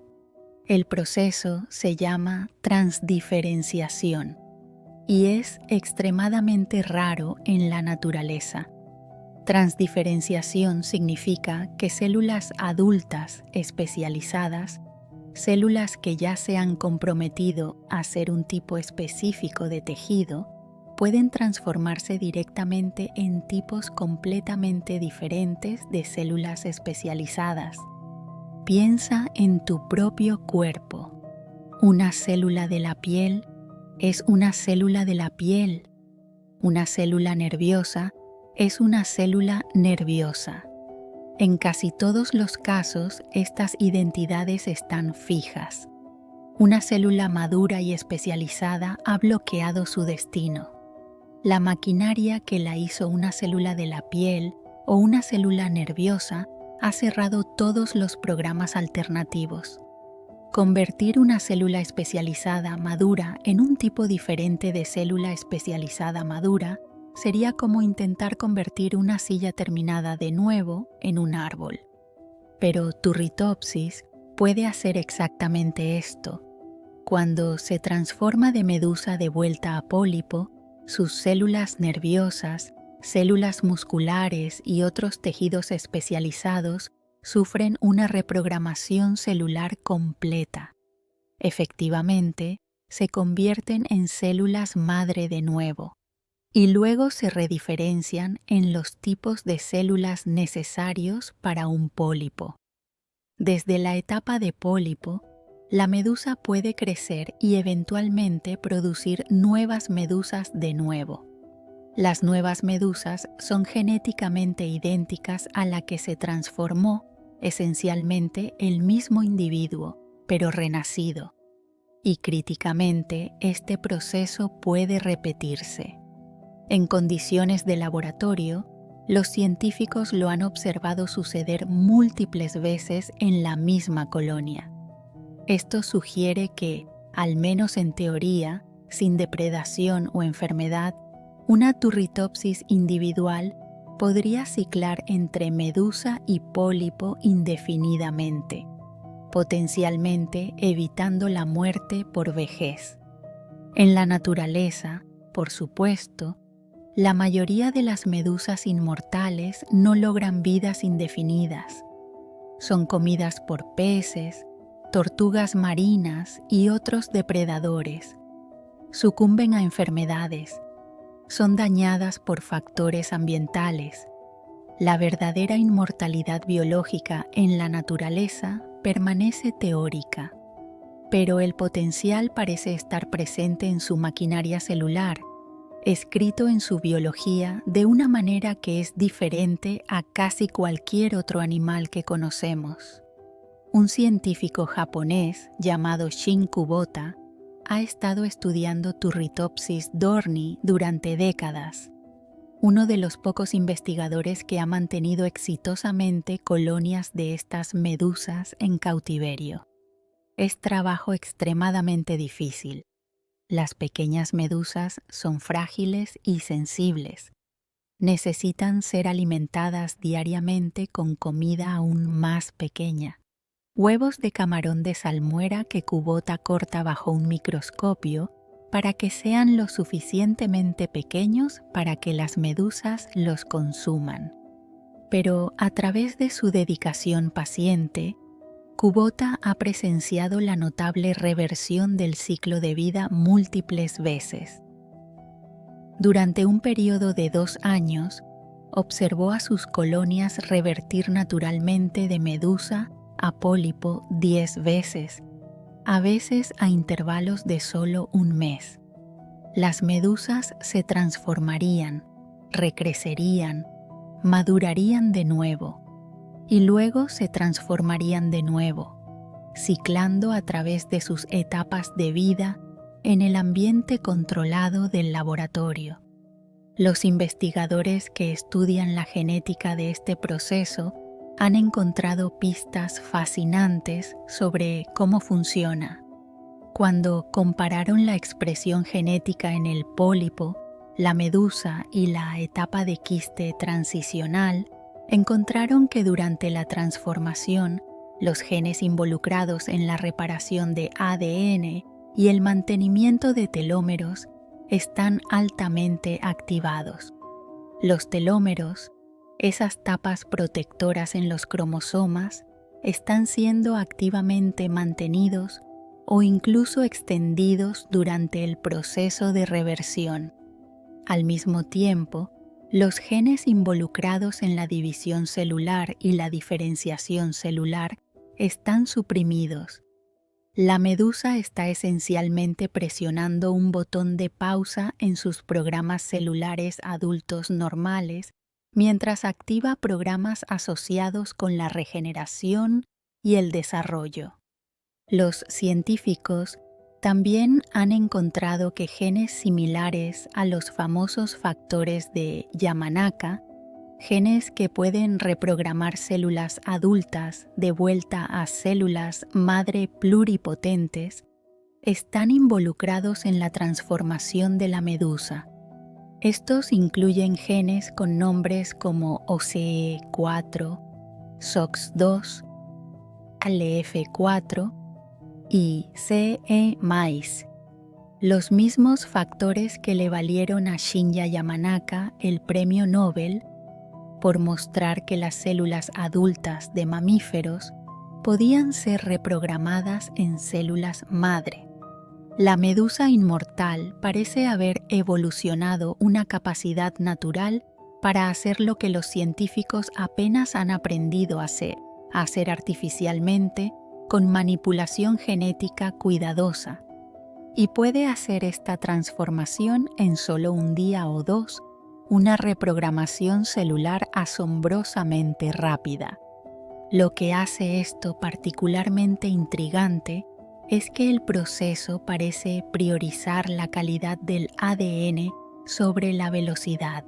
El proceso se llama transdiferenciación y es extremadamente raro en la naturaleza. Transdiferenciación significa que células adultas especializadas, células que ya se han comprometido a ser un tipo específico de tejido, pueden transformarse directamente en tipos completamente diferentes de células especializadas. Piensa en tu propio cuerpo. Una célula de la piel es una célula de la piel. Una célula nerviosa es una célula nerviosa. En casi todos los casos, estas identidades están fijas. Una célula madura y especializada ha bloqueado su destino. La maquinaria que la hizo una célula de la piel o una célula nerviosa ha cerrado todos los programas alternativos. Convertir una célula especializada madura en un tipo diferente de célula especializada madura sería como intentar convertir una silla terminada de nuevo en un árbol. Pero Turritopsis puede hacer exactamente esto. Cuando se transforma de medusa de vuelta a pólipo, sus células nerviosas, células musculares y otros tejidos especializados sufren una reprogramación celular completa. Efectivamente, se convierten en células madre de nuevo, y luego se rediferencian en los tipos de células necesarios para un pólipo. Desde la etapa de pólipo, la medusa puede crecer y eventualmente producir nuevas medusas de nuevo. Las nuevas medusas son genéticamente idénticas a la que se transformó, esencialmente el mismo individuo, pero renacido. Y críticamente, este proceso puede repetirse. En condiciones de laboratorio, Los científicos lo han observado suceder múltiples veces en la misma colonia. Esto sugiere que, al menos en teoría, sin depredación o enfermedad, una turritopsis individual podría ciclar entre medusa y pólipo indefinidamente, potencialmente evitando la muerte por vejez. En la naturaleza, por supuesto, la mayoría de las medusas inmortales no logran vidas indefinidas. Son comidas por peces, tortugas marinas y otros depredadores. Sucumben a enfermedades. Son dañadas por factores ambientales. La verdadera inmortalidad biológica en la naturaleza permanece teórica, pero el potencial parece estar presente en su maquinaria celular, escrito en su biología de una manera que es diferente a casi cualquier otro animal que conocemos. Un científico japonés llamado Shin Kubota ha estado estudiando Turritopsis dohrnii durante décadas, uno de los pocos investigadores que ha mantenido exitosamente colonias de estas medusas en cautiverio. Es trabajo extremadamente difícil. Las pequeñas medusas son frágiles y sensibles. Necesitan ser alimentadas diariamente con comida aún más pequeña. Huevos de camarón de salmuera que Kubota corta bajo un microscopio para que sean lo suficientemente pequeños para que las medusas los consuman. Pero a través de su dedicación paciente, Kubota ha presenciado la notable reversión del ciclo de vida múltiples veces. Durante un periodo de 2 años, observó a sus colonias revertir naturalmente de medusa a pólipo 10 veces, a veces a intervalos de solo un mes. Las medusas se transformarían, recrecerían, madurarían de nuevo y luego se transformarían de nuevo, ciclando a través de sus etapas de vida en el ambiente controlado del laboratorio. Los investigadores que estudian la genética de este proceso han encontrado pistas fascinantes sobre cómo funciona. Cuando compararon la expresión genética en el pólipo, la medusa y la etapa de quiste transicional, encontraron que durante la transformación, los genes involucrados en la reparación de ADN y el mantenimiento de telómeros están altamente activados. Los telómeros, esas tapas protectoras en los cromosomas, están siendo activamente mantenidos o incluso extendidos durante el proceso de reversión. Al mismo tiempo, los genes involucrados en la división celular y la diferenciación celular están suprimidos. La medusa está esencialmente presionando un botón de pausa en sus programas celulares adultos normales mientras activa programas asociados con la regeneración y el desarrollo. Los científicos también han encontrado que genes similares a los famosos factores de Yamanaka, genes que pueden reprogramar células adultas de vuelta a células madre pluripotentes, están involucrados en la transformación de la medusa. Estos incluyen genes con nombres como OCE4, SOX2, ALF4 y CE+, los mismos factores que le valieron a Shinya Yamanaka el premio Nobel por mostrar que las células adultas de mamíferos podían ser reprogramadas en células madre. La medusa inmortal parece haber evolucionado una capacidad natural para hacer lo que los científicos apenas han aprendido a hacer artificialmente con manipulación genética cuidadosa, y puede hacer esta transformación en solo un día o 2, una reprogramación celular asombrosamente rápida. Lo que hace esto particularmente intrigante es que el proceso parece priorizar la calidad del ADN sobre la velocidad.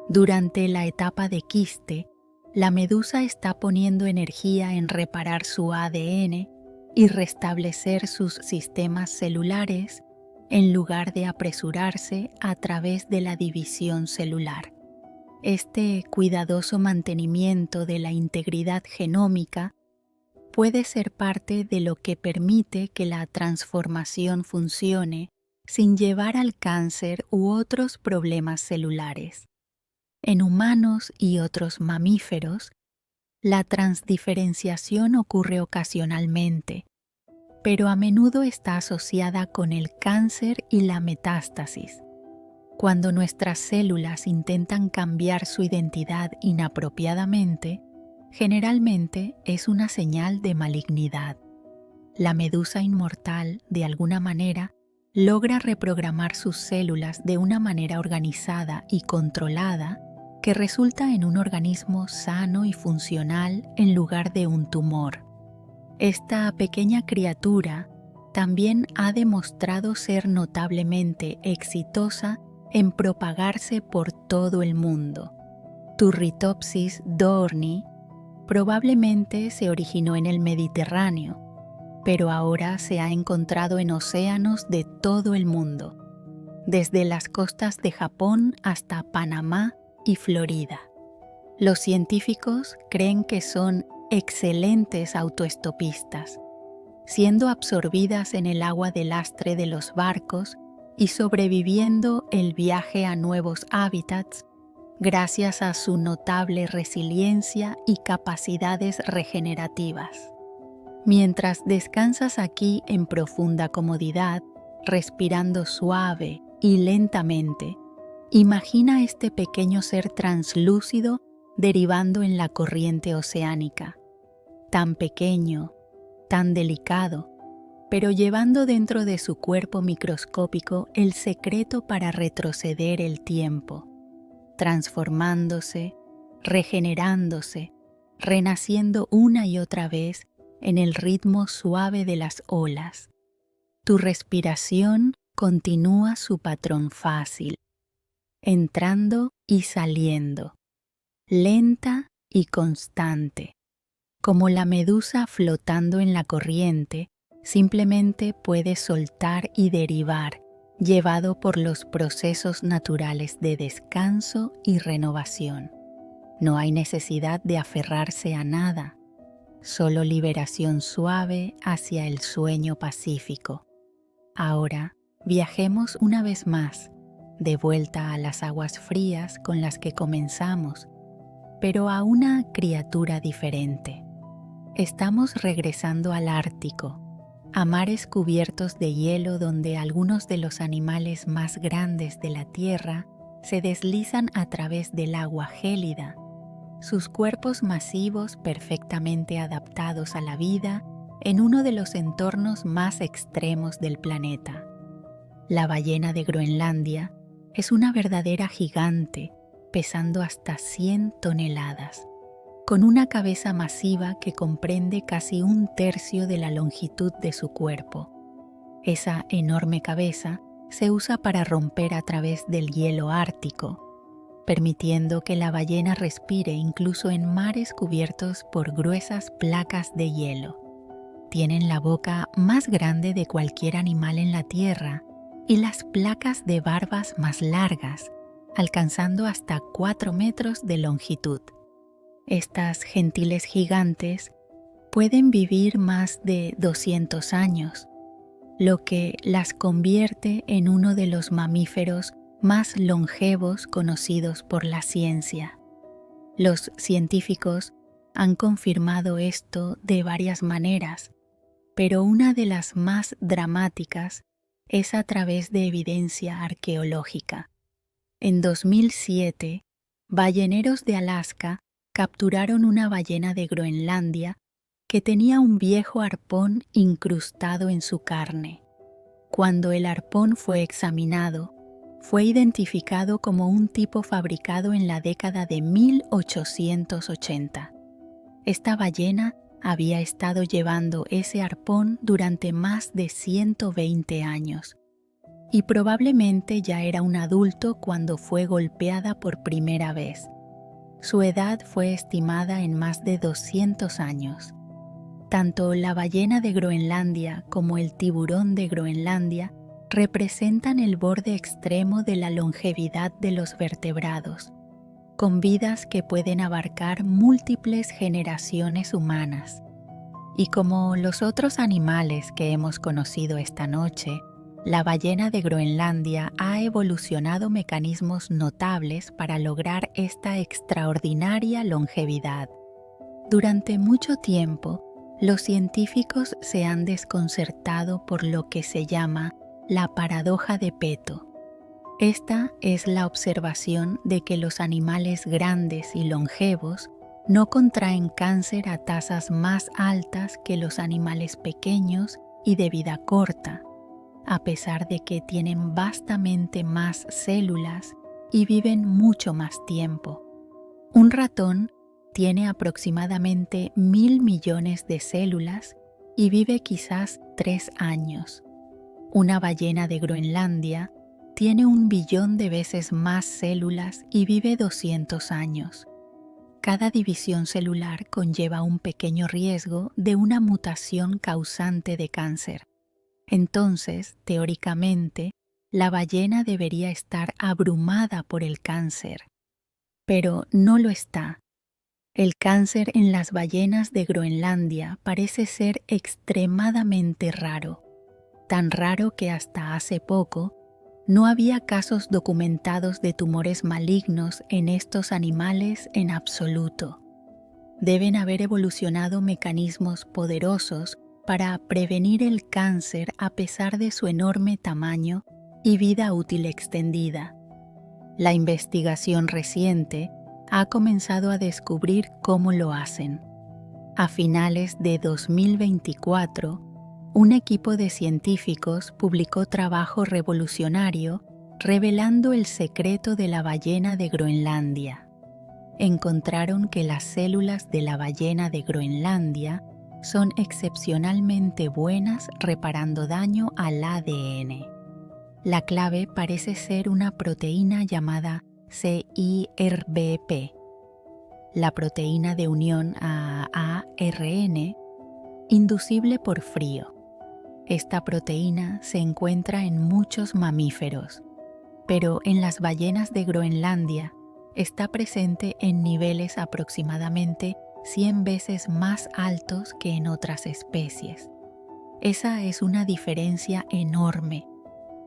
Durante la etapa de quiste, la medusa está poniendo energía en reparar su ADN y restablecer sus sistemas celulares en lugar de apresurarse a través de la división celular. Este cuidadoso mantenimiento de la integridad genómica puede ser parte de lo que permite que la transformación funcione sin llevar al cáncer u otros problemas celulares. En humanos y otros mamíferos, la transdiferenciación ocurre ocasionalmente, pero a menudo está asociada con el cáncer y la metástasis. Cuando nuestras células intentan cambiar su identidad inapropiadamente, generalmente es una señal de malignidad. La medusa inmortal, de alguna manera, logra reprogramar sus células de una manera organizada y controlada que resulta en un organismo sano y funcional en lugar de un tumor. Esta pequeña criatura también ha demostrado ser notablemente exitosa en propagarse por todo el mundo. Turritopsis dohrnii probablemente se originó en el Mediterráneo, pero ahora se ha encontrado en océanos de todo el mundo, desde las costas de Japón hasta Panamá y Florida. Los científicos creen que son excelentes autoestopistas, siendo absorbidas en el agua de lastre de los barcos y sobreviviendo el viaje a nuevos hábitats gracias a su notable resiliencia y capacidades regenerativas. Mientras descansas aquí en profunda comodidad, respirando suave y lentamente, imagina este pequeño ser translúcido derivando en la corriente oceánica, tan pequeño, tan delicado, pero llevando dentro de su cuerpo microscópico el secreto para retroceder el tiempo, transformándose, regenerándose, renaciendo una y otra vez en el ritmo suave de las olas. Tu respiración continúa su patrón fácil, entrando y saliendo, lenta y constante. Como la medusa flotando en la corriente, simplemente puede soltar y derivar, llevado por los procesos naturales de descanso y renovación. No hay necesidad de aferrarse a nada, solo liberación suave hacia el sueño pacífico. Ahora, viajemos una vez más, de vuelta a las aguas frías con las que comenzamos, pero a una criatura diferente. Estamos regresando al Ártico, a mares cubiertos de hielo donde algunos de los animales más grandes de la Tierra se deslizan a través del agua gélida, sus cuerpos masivos perfectamente adaptados a la vida en uno de los entornos más extremos del planeta. La ballena de Groenlandia es una verdadera gigante, pesando hasta 100 toneladas, con una cabeza masiva que comprende casi un tercio de la longitud de su cuerpo. Esa enorme cabeza se usa para romper a través del hielo ártico, permitiendo que la ballena respire incluso en mares cubiertos por gruesas placas de hielo. Tienen la boca más grande de cualquier animal en la Tierra y las placas de barbas más largas, alcanzando hasta 4 metros de longitud. Estas gentiles gigantes pueden vivir más de 200 años, lo que las convierte en uno de los mamíferos más longevos conocidos por la ciencia. Los científicos han confirmado esto de varias maneras, pero una de las más dramáticas es a través de evidencia arqueológica. En 2007, balleneros de Alaska capturaron una ballena de Groenlandia que tenía un viejo arpón incrustado en su carne. Cuando el arpón fue examinado, fue identificado como un tipo fabricado en la década de 1880. Esta ballena había estado llevando ese arpón durante más de 120 años, y probablemente ya era un adulto cuando fue golpeada por primera vez. Su edad fue estimada en más de 200 años. Tanto la ballena de Groenlandia como el tiburón de Groenlandia representan el borde extremo de la longevidad de los vertebrados, con vidas que pueden abarcar múltiples generaciones humanas. Y como los otros animales que hemos conocido esta noche, la ballena de Groenlandia ha evolucionado mecanismos notables para lograr esta extraordinaria longevidad. Durante mucho tiempo, los científicos se han desconcertado por lo que se llama la paradoja de Peto. Esta es la observación de que los animales grandes y longevos no contraen cáncer a tasas más altas que los animales pequeños y de vida corta, a pesar de que tienen vastamente más células y viven mucho más tiempo. Un ratón tiene aproximadamente 1.000 millones de células y vive quizás 3 años. Una ballena de Groenlandia tiene 1 billón de veces más células y vive 200 años. Cada división celular conlleva un pequeño riesgo de una mutación causante de cáncer. Entonces, teóricamente, la ballena debería estar abrumada por el cáncer. Pero no lo está. El cáncer en las ballenas de Groenlandia parece ser extremadamente raro, tan raro que hasta hace poco no había casos documentados de tumores malignos en estos animales en absoluto. Deben haber evolucionado mecanismos poderosos para prevenir el cáncer a pesar de su enorme tamaño y vida útil extendida. La investigación reciente ha comenzado a descubrir cómo lo hacen. A finales de 2024, un equipo de científicos publicó trabajo revolucionario revelando el secreto de la ballena de Groenlandia. Encontraron que las células de la ballena de Groenlandia son excepcionalmente buenas reparando daño al ADN. La clave parece ser una proteína llamada CIRBP, la proteína de unión a ARN inducible por frío. Esta proteína se encuentra en muchos mamíferos, pero en las ballenas de Groenlandia está presente en niveles aproximadamente 100 veces más altos que en otras especies. Esa es una diferencia enorme,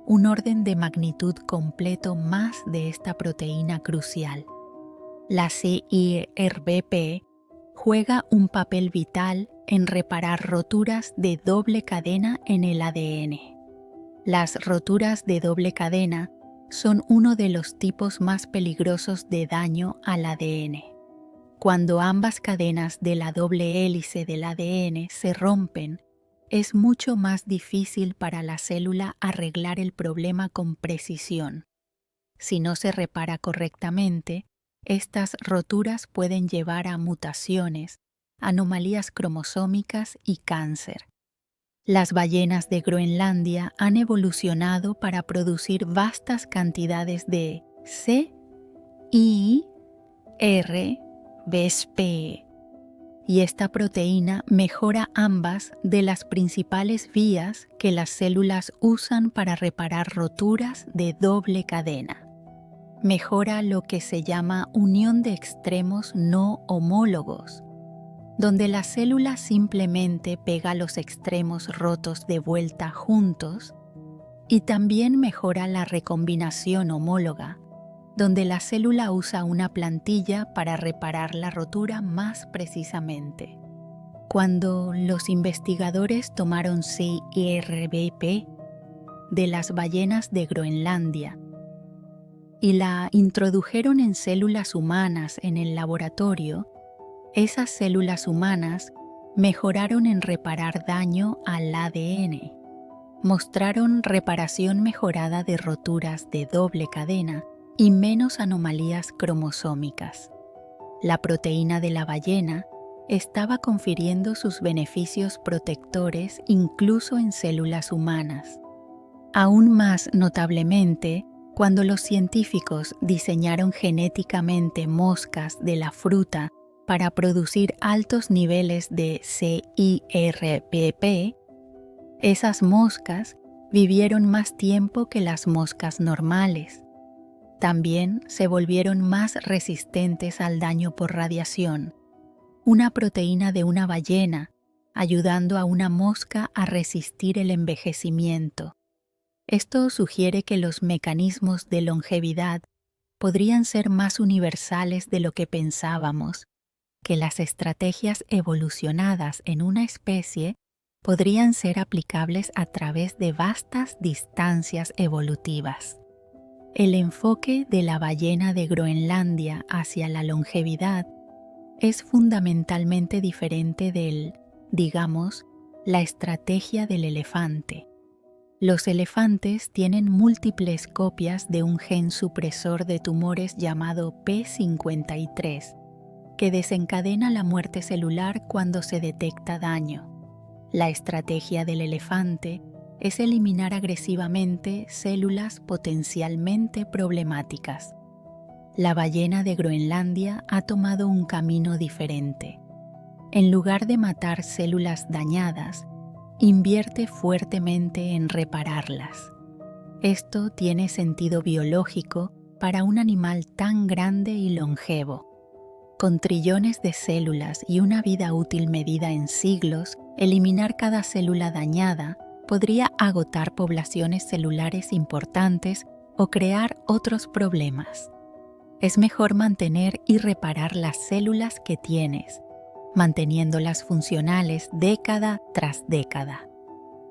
un orden de magnitud completo más de esta proteína crucial. La CIRBP juega un papel vital en reparar roturas de doble cadena en el ADN. Las roturas de doble cadena son uno de los tipos más peligrosos de daño al ADN. Cuando ambas cadenas de la doble hélice del ADN se rompen, es mucho más difícil para la célula arreglar el problema con precisión. Si no se repara correctamente, estas roturas pueden llevar a mutaciones, anomalías cromosómicas y cáncer. Las ballenas de Groenlandia han evolucionado para producir vastas cantidades de CIRBP, y esta proteína mejora ambas de las principales vías que las células usan para reparar roturas de doble cadena. Mejora lo que se llama unión de extremos no homólogos, donde la célula simplemente pega los extremos rotos de vuelta juntos, y también mejora la recombinación homóloga, donde la célula usa una plantilla para reparar la rotura más precisamente. Cuando los investigadores tomaron CIRBP de las ballenas de Groenlandia y la introdujeron en células humanas en el laboratorio, esas células humanas mejoraron en reparar daño al ADN, mostraron reparación mejorada de roturas de doble cadena y menos anomalías cromosómicas. La proteína de la ballena estaba confiriendo sus beneficios protectores incluso en células humanas. Aún más notablemente, cuando los científicos diseñaron genéticamente moscas de la fruta para producir altos niveles de CIRPP, esas moscas vivieron más tiempo que las moscas normales. También se volvieron más resistentes al daño por radiación, una proteína de una ballena, ayudando a una mosca a resistir el envejecimiento. Esto sugiere que los mecanismos de longevidad podrían ser más universales de lo que pensábamos, que las estrategias evolucionadas en una especie podrían ser aplicables a través de vastas distancias evolutivas. El enfoque de la ballena de Groenlandia hacia la longevidad es fundamentalmente diferente del, digamos, la estrategia del elefante. Los elefantes tienen múltiples copias de un gen supresor de tumores llamado P53, que desencadena la muerte celular cuando se detecta daño. La estrategia del elefante es eliminar agresivamente células potencialmente problemáticas. La ballena de Groenlandia ha tomado un camino diferente. En lugar de matar células dañadas, invierte fuertemente en repararlas. Esto tiene sentido biológico para un animal tan grande y longevo. Con trillones de células y una vida útil medida en siglos, eliminar cada célula dañada podría agotar poblaciones celulares importantes o crear otros problemas. Es mejor mantener y reparar las células que tienes, manteniéndolas funcionales década tras década.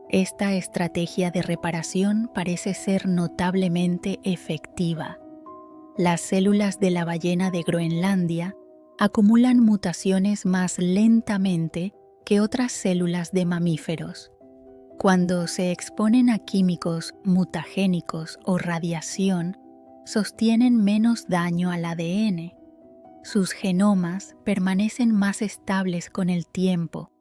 Esta estrategia de reparación parece ser notablemente efectiva. Las células de la ballena de Groenlandia acumulan mutaciones más lentamente que otras células de mamíferos. Cuando se exponen a químicos mutagénicos o radiación, sostienen menos daño al ADN. Sus genomas permanecen más estables con el tiempo,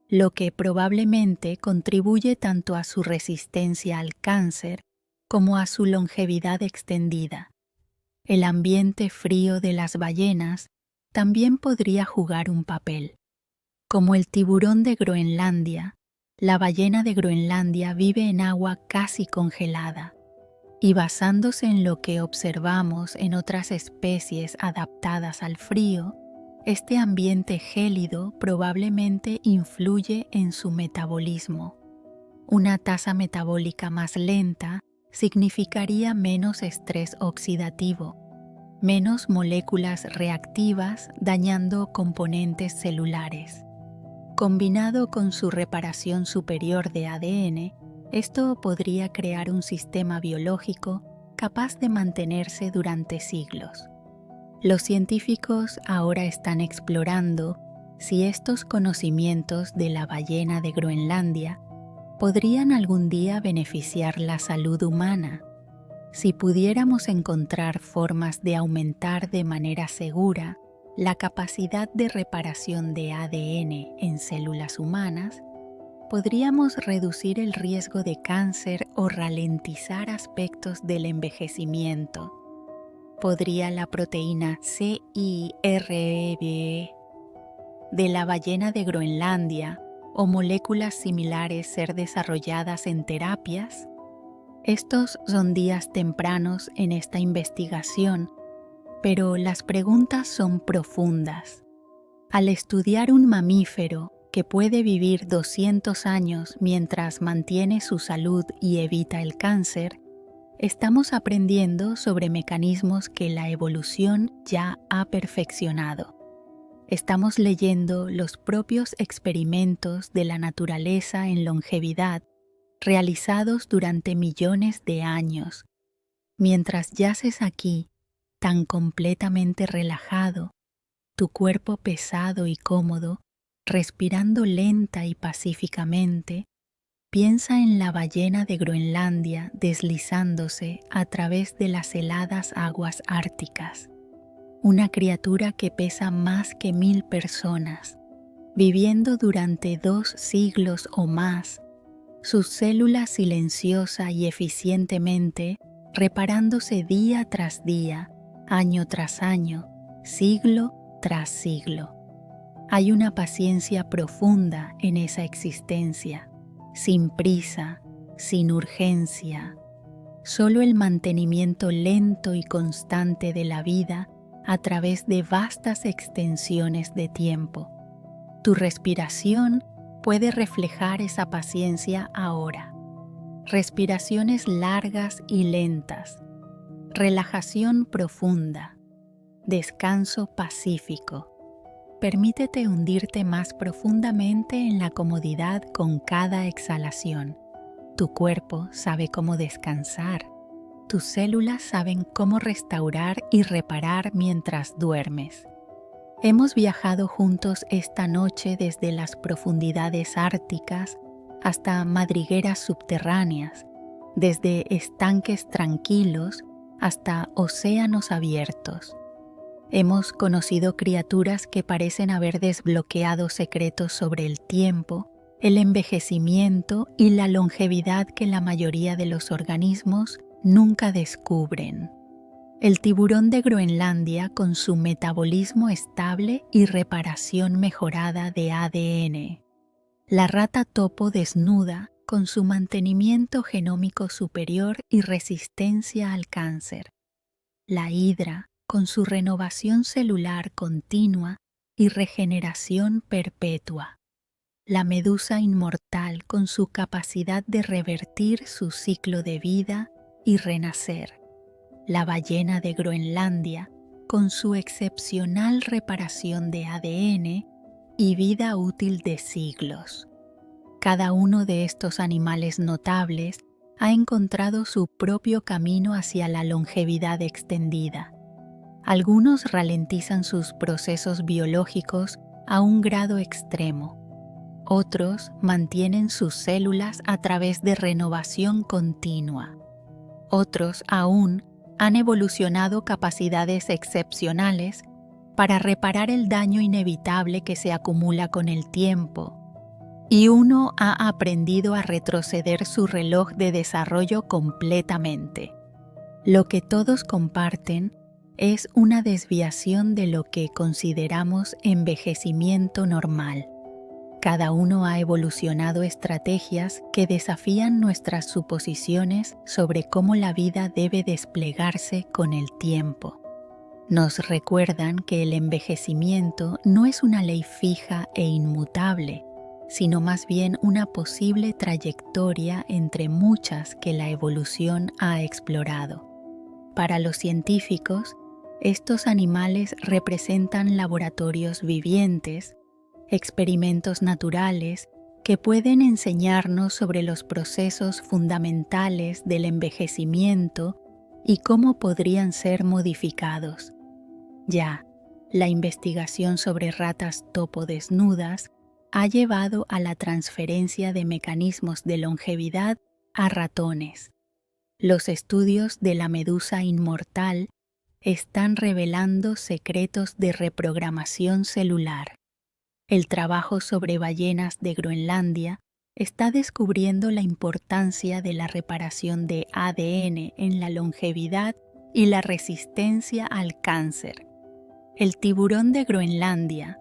lo que probablemente contribuye tanto a su resistencia al cáncer como a su longevidad extendida. El ambiente frío de las ballenas también podría jugar un papel. Como el tiburón de Groenlandia, la ballena de Groenlandia vive en agua casi congelada, y basándose en lo que observamos en otras especies adaptadas al frío, este ambiente gélido probablemente influye en su metabolismo. Una tasa metabólica más lenta significaría menos estrés oxidativo, menos moléculas reactivas dañando componentes celulares. Combinado con su reparación superior de ADN, esto podría crear un sistema biológico capaz de mantenerse durante siglos. Los científicos ahora están explorando si estos conocimientos de la ballena de Groenlandia podrían algún día beneficiar la salud humana. Si pudiéramos encontrar formas de aumentar de manera segura la capacidad de reparación de ADN en células humanas, podríamos reducir el riesgo de cáncer o ralentizar aspectos del envejecimiento. ¿Podría la proteína CIRPP de la ballena de Groenlandia o moléculas similares ser desarrolladas en terapias? Estos son días tempranos en esta investigación, pero las preguntas son profundas. Al estudiar un mamífero que puede vivir 200 años mientras mantiene su salud y evita el cáncer, estamos aprendiendo sobre mecanismos que la evolución ya ha perfeccionado. Estamos leyendo los propios experimentos de la naturaleza en longevidad realizados durante millones de años. Mientras yaces aquí, tan completamente relajado, tu cuerpo pesado y cómodo, respirando lenta y pacíficamente, piensa en la ballena de Groenlandia deslizándose a través de las heladas aguas árticas. Una criatura que pesa más que 1000 personas, viviendo durante 2 siglos o más, sus células silenciosa y eficientemente reparándose día tras día, año tras año, siglo tras siglo. Hay una paciencia profunda en esa existencia, sin prisa, sin urgencia, solo el mantenimiento lento y constante de la vida a través de vastas extensiones de tiempo. Tu respiración puede reflejar esa paciencia ahora. Respiraciones largas y lentas, relajación profunda, descanso pacífico. Permítete hundirte más profundamente en la comodidad con cada exhalación. Tu cuerpo sabe cómo descansar. Tus células saben cómo restaurar y reparar mientras duermes. Hemos viajado juntos esta noche desde las profundidades árticas hasta madrigueras subterráneas, desde estanques tranquilos hasta océanos abiertos. Hemos conocido criaturas que parecen haber desbloqueado secretos sobre el tiempo, el envejecimiento y la longevidad que la mayoría de los organismos nunca descubren. El tiburón de Groenlandia con su metabolismo estable y reparación mejorada de ADN. La rata topo desnuda con su mantenimiento genómico superior y resistencia al cáncer. La hidra con su renovación celular continua y regeneración perpetua. La medusa inmortal con su capacidad de revertir su ciclo de vida y renacer. La ballena de Groenlandia con su excepcional reparación de ADN y vida útil de siglos. Cada uno de estos animales notables ha encontrado su propio camino hacia la longevidad extendida. Algunos ralentizan sus procesos biológicos a un grado extremo. Otros mantienen sus células a través de renovación continua. Otros aún han evolucionado capacidades excepcionales para reparar el daño inevitable que se acumula con el tiempo. Y uno ha aprendido a retroceder su reloj de desarrollo completamente. Lo que todos comparten es una desviación de lo que consideramos envejecimiento normal. Cada uno ha evolucionado estrategias que desafían nuestras suposiciones sobre cómo la vida debe desplegarse con el tiempo. Nos recuerdan que el envejecimiento no es una ley fija e inmutable, sino más bien una posible trayectoria entre muchas que la evolución ha explorado. Para los científicos, estos animales representan laboratorios vivientes, experimentos naturales que pueden enseñarnos sobre los procesos fundamentales del envejecimiento y cómo podrían ser modificados. Ya, la investigación sobre ratas topo desnudas ha llevado a la transferencia de mecanismos de longevidad a ratones. Los estudios de la medusa inmortal están revelando secretos de reprogramación celular. El trabajo sobre ballenas de Groenlandia está descubriendo la importancia de la reparación de ADN en la longevidad y la resistencia al cáncer. El tiburón de Groenlandia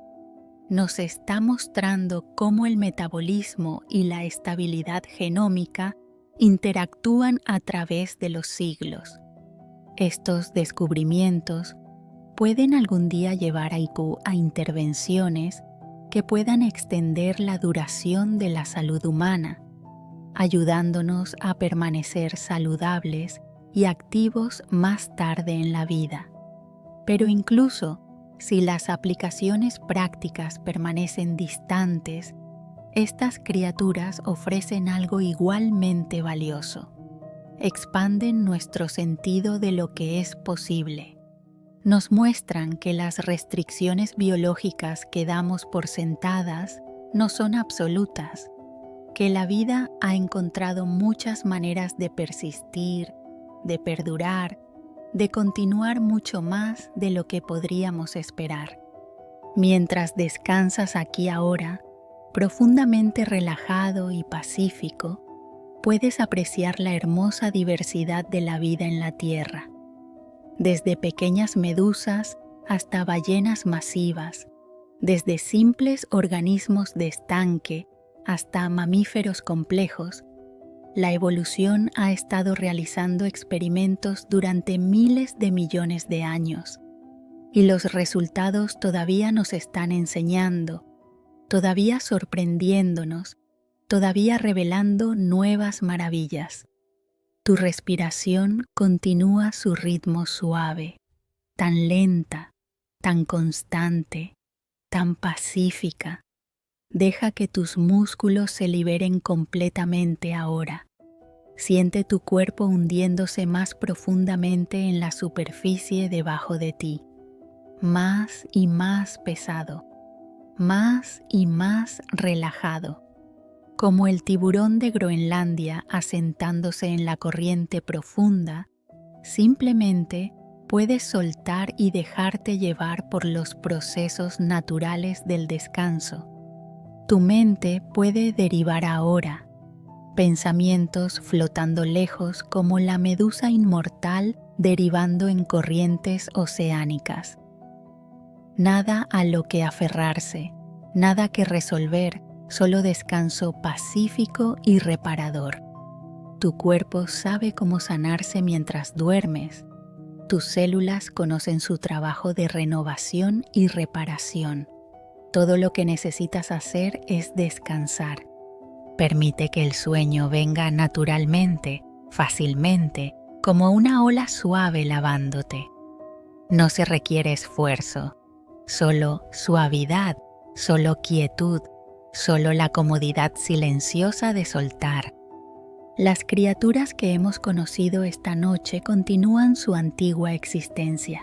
nos está mostrando cómo el metabolismo y la estabilidad genómica interactúan a través de los siglos. Estos descubrimientos pueden algún día llevar a intervenciones que puedan extender la duración de la salud humana, ayudándonos a permanecer saludables y activos más tarde en la vida. Pero incluso si las aplicaciones prácticas permanecen distantes, estas criaturas ofrecen algo igualmente valioso. Expanden nuestro sentido de lo que es posible. Nos muestran que las restricciones biológicas que damos por sentadas no son absolutas, que la vida ha encontrado muchas maneras de persistir, de perdurar, de continuar mucho más de lo que podríamos esperar. Mientras descansas aquí ahora, profundamente relajado y pacífico, puedes apreciar la hermosa diversidad de la vida en la Tierra, desde pequeñas medusas hasta ballenas masivas, desde simples organismos de estanque hasta mamíferos complejos. La evolución ha estado realizando experimentos durante miles de millones de años, y los resultados todavía nos están enseñando, todavía sorprendiéndonos, todavía revelando nuevas maravillas. Tu respiración continúa su ritmo suave, tan lenta, tan constante, tan pacífica. Deja que tus músculos se liberen completamente ahora. Siente tu cuerpo hundiéndose más profundamente en la superficie debajo de ti, más y más pesado, más y más relajado, como el tiburón de Groenlandia asentándose en la corriente profunda. Simplemente puedes soltar y dejarte llevar por los procesos naturales del descanso. Tu mente puede derivar ahora, pensamientos flotando lejos como la medusa inmortal derivando en corrientes oceánicas. Nada a lo que aferrarse, nada que resolver, solo descanso pacífico y reparador. Tu cuerpo sabe cómo sanarse mientras duermes. Tus células conocen su trabajo de renovación y reparación. Todo lo que necesitas hacer es descansar. Permite que el sueño venga naturalmente, fácilmente, como una ola suave lavándote. No se requiere esfuerzo, solo suavidad, solo quietud, solo la comodidad silenciosa de soltar. Las criaturas que hemos conocido esta noche continúan su antigua existencia.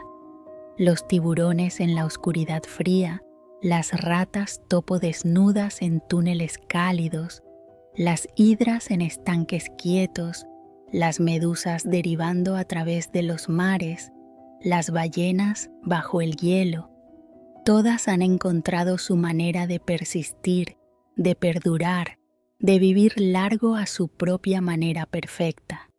Los tiburones en la oscuridad fría, las ratas topo desnudas en túneles cálidos, las hidras en estanques quietos, las medusas derivando a través de los mares, las ballenas bajo el hielo. Todas han encontrado su manera de persistir, de perdurar, de vivir largo a su propia manera perfecta.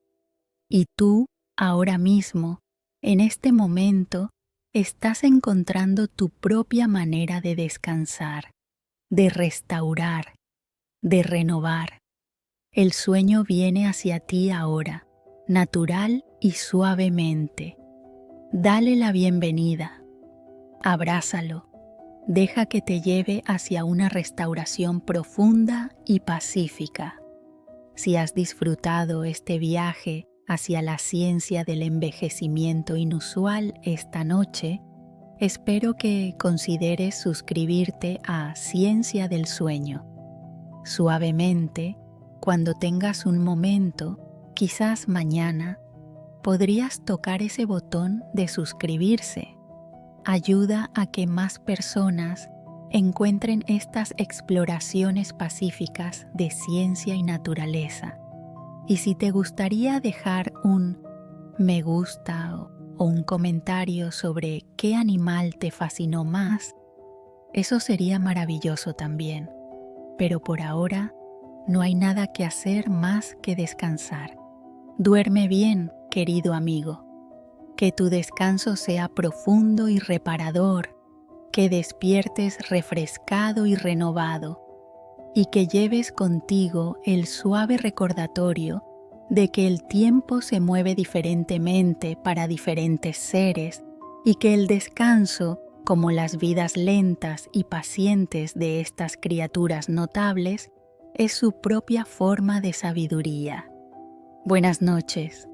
Y tú, ahora mismo, en este momento, estás encontrando tu propia manera de descansar, de restaurar, de renovar. El sueño viene hacia ti ahora, natural y suavemente. Dale la bienvenida. Abrázalo. Deja que te lleve hacia una restauración profunda y pacífica. Si has disfrutado este viaje hacia la ciencia del envejecimiento inusual esta noche, espero que consideres suscribirte a Ciencia del Sueño. Suavemente, cuando tengas un momento, quizás mañana, podrías tocar ese botón de suscribirse. Ayuda a que más personas encuentren estas exploraciones pacíficas de ciencia y naturaleza. Y si te gustaría dejar un me gusta o un comentario sobre qué animal te fascinó más, eso sería maravilloso también. Pero por ahora, no hay nada que hacer más que descansar. Duerme bien, querido amigo. Que tu descanso sea profundo y reparador, que despiertes refrescado y renovado, y que lleves contigo el suave recordatorio de que el tiempo se mueve diferentemente para diferentes seres y que el descanso, como las vidas lentas y pacientes de estas criaturas notables, es su propia forma de sabiduría. Buenas noches.